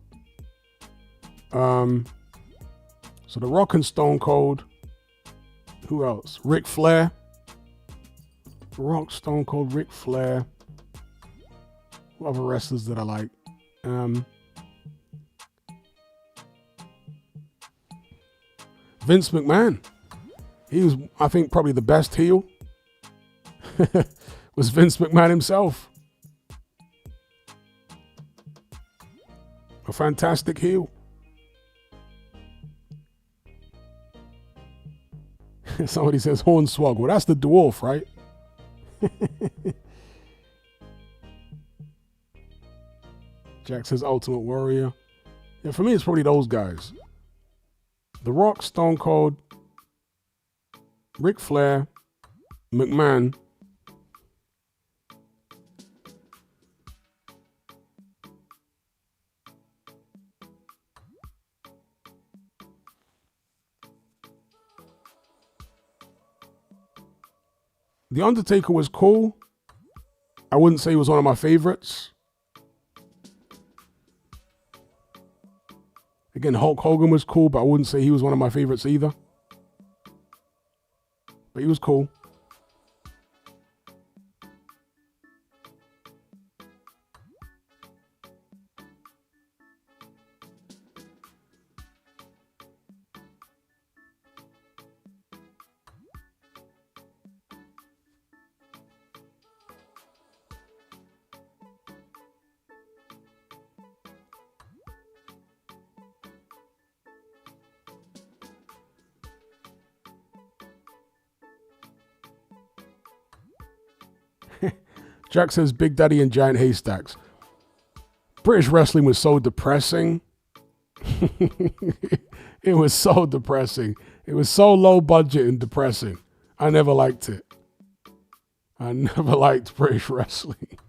So The Rock and Stone Cold. Who else? Ric Flair. Rock, Stone Cold, Ric Flair. What other wrestlers that I like? Vince McMahon. He was, I think, probably the best heel. Was Vince McMahon himself. A fantastic heel. Somebody says Hornswoggle. Well, that's the dwarf, right? Jack says Ultimate Warrior. Yeah, for me, it's probably those guys. The Rock, Stone Cold, Ric Flair, McMahon. The Undertaker was cool. I wouldn't say he was one of my favorites. Again, Hulk Hogan was cool, but I wouldn't say he was one of my favorites either. But he was cool. Jack says Big Daddy and Giant Haystacks. British wrestling was so depressing. It was so depressing. It was so low budget and depressing. I never liked it. I never liked British wrestling.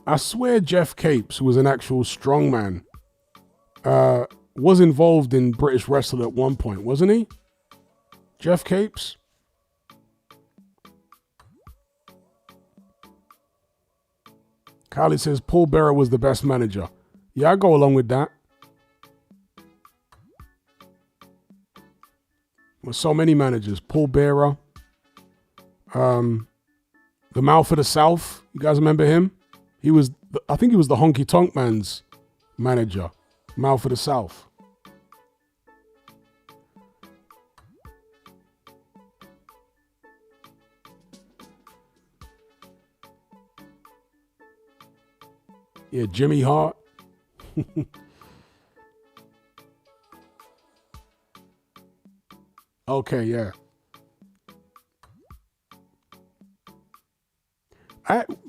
I swear Jeff Capes, who was an actual strongman, was involved in British wrestling at one point, wasn't he? Jeff Capes? Kylie says Paul Bearer was the best manager. Yeah, I go along with that. With so many managers. Paul Bearer. The Mouth of the South. You guys remember him? He was, I think he was the Honky Tonk Man's manager. Mouth of the South. Yeah, Jimmy Hart. Okay, yeah.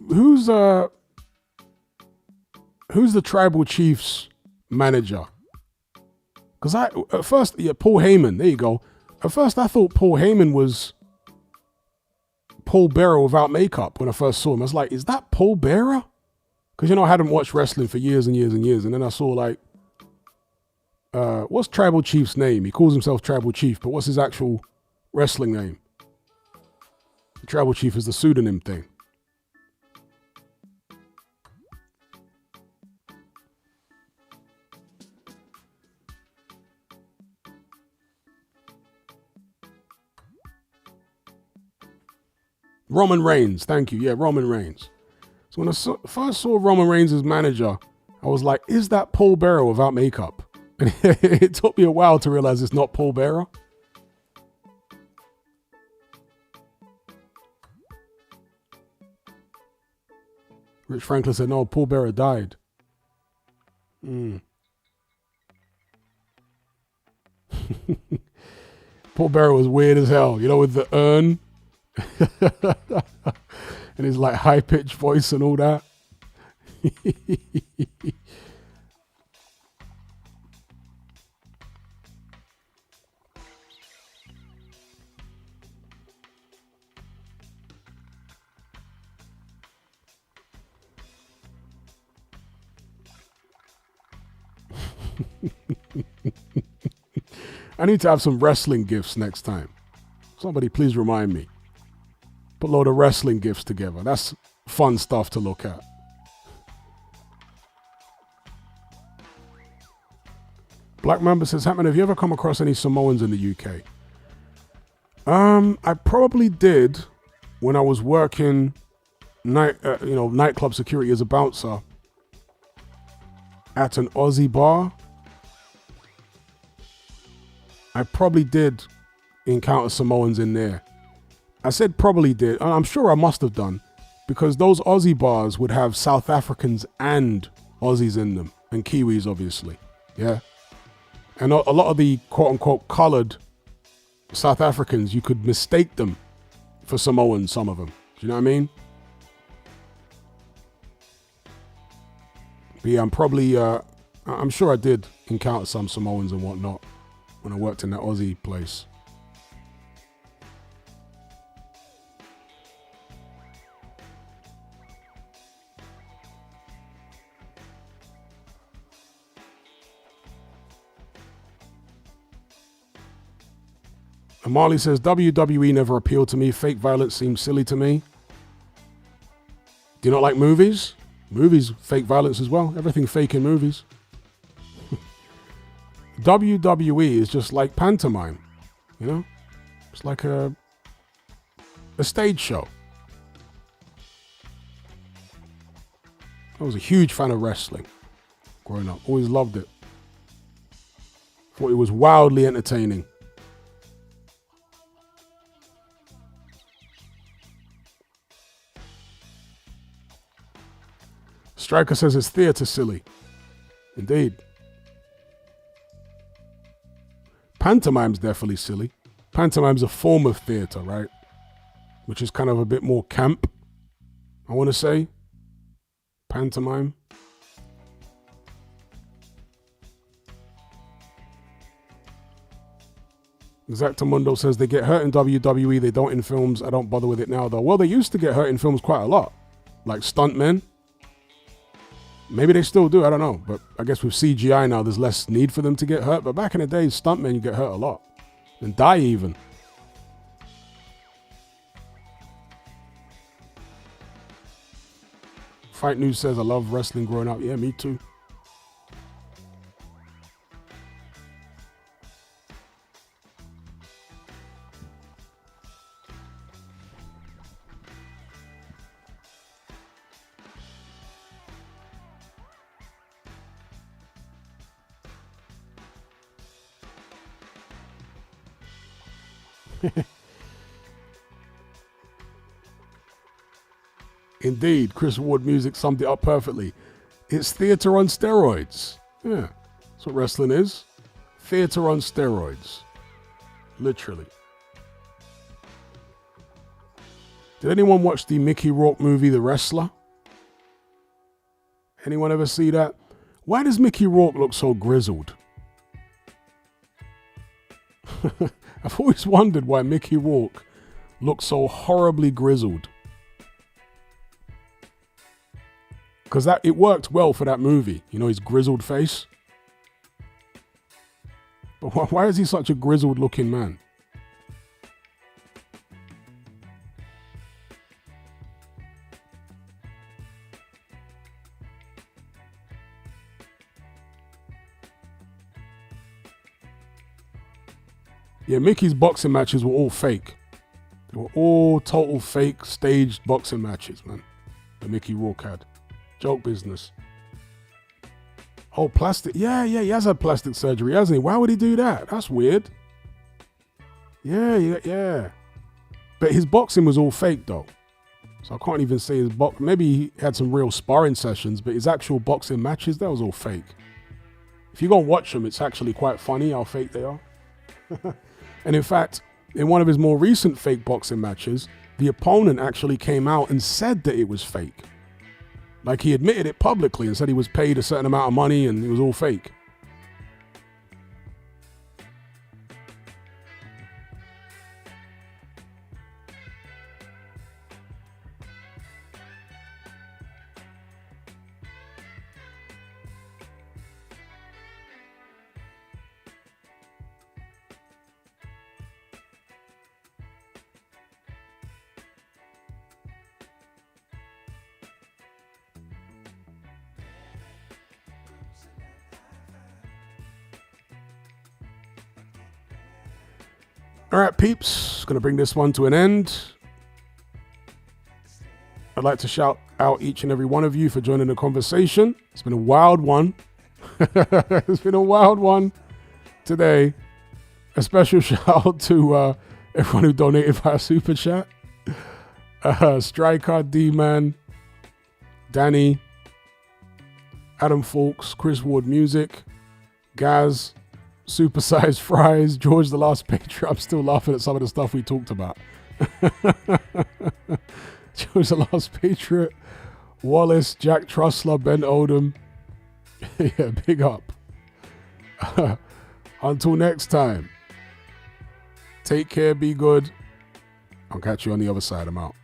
Who's the Tribal Chiefs manager? Because at first, yeah, Paul Heyman. There you go. At first, I thought Paul Heyman was Paul Bearer without makeup when I first saw him. I was like, is that Paul Bearer? Because, I hadn't watched wrestling for years and years and years. And then I saw, like, what's Tribal Chief's name? He calls himself Tribal Chief, but what's his actual wrestling name? The Tribal Chief is the pseudonym thing. Roman Reigns. Thank you. Yeah, Roman Reigns. So when I first saw Roman Reigns as manager, I was like, is that Paul Bearer without makeup? And it took me a while to realize it's not Paul Bearer. Rich Franklin said, no, Paul Bearer died. Paul Bearer was weird as hell, with the urn. And his like high-pitched voice and all that. I need to have some wrestling gifts next time. Somebody please remind me. Put a load of wrestling gifts together. That's fun stuff to look at. Black Mamba says, Hatman, have you ever come across any Samoans in the UK? I probably did when I was working nightclub security as a bouncer at an Aussie bar. I probably did encounter Samoans in there. I said probably did. I'm sure I must have done, because those Aussie bars would have South Africans and Aussies in them, and Kiwis, obviously. Yeah. And a lot of the quote-unquote coloured South Africans, you could mistake them for Samoans, some of them. Do you know what I mean? But yeah, I'm sure I did encounter some Samoans and whatnot when I worked in that Aussie place. And Marley says, WWE never appealed to me. Fake violence seems silly to me. Do you not like movies? Movies, fake violence as well. Everything fake in movies. WWE is just like pantomime, you know? It's like a stage show. I was a huge fan of wrestling growing up. Always loved it. Thought it was wildly entertaining. Striker says it's theatre silly. Indeed. Pantomime's definitely silly. Pantomime's a form of theatre, right? Which is kind of a bit more camp, I want to say. Pantomime. Exactamundo says they get hurt in WWE, they don't in films. I don't bother with it now, though. Well, they used to get hurt in films quite a lot. Like stuntmen. Maybe they still do, I don't know. But I guess with CGI now, there's less need for them to get hurt. But back in the day, stuntmen, you get hurt a lot. And die even. Fight News says, I love wrestling growing up. Yeah, me too. Indeed, Chris Ward Music summed it up perfectly. It's theatre on steroids. Yeah, that's what wrestling is. Theatre on steroids. Literally. Did anyone watch the Mickey Rourke movie, The Wrestler? Anyone ever see that? Why does Mickey Rourke look so grizzled? I've always wondered why Mickey Rourke looks so horribly grizzled. Because it worked well for that movie. You know, his grizzled face. But why is he such a grizzled looking man? Yeah, Mickey's boxing matches were all fake. They were all total fake staged boxing matches, man. That Mickey Rourke had. Joke business. Oh, plastic. Yeah, he has had plastic surgery, hasn't he? Why would he do that? That's weird. Yeah. But his boxing was all fake, though. So I can't even say his box. Maybe he had some real sparring sessions, but his actual boxing matches, that was all fake. If you go and watch them, it's actually quite funny how fake they are. And in fact, in one of his more recent fake boxing matches, the opponent actually came out and said that it was fake. Like he admitted it publicly and said he was paid a certain amount of money and it was all fake. All right, peeps, going to bring this one to an end. I'd like to shout out each and every one of you for joining the conversation. It's been a wild one. It's been a wild one today. A special shout out to everyone who donated via Super Chat. Striker, D-Man, Danny, Adam Fawkes, Chris Ward Music, Gaz, Supersized Fries, George the Last Patriot. I'm still laughing at some of the stuff we talked about. George the Last Patriot, Wallace, Jack Trussler, Ben Odom. Yeah, big up. Until next time, take care, be good. I'll catch you on the other side. I'm out.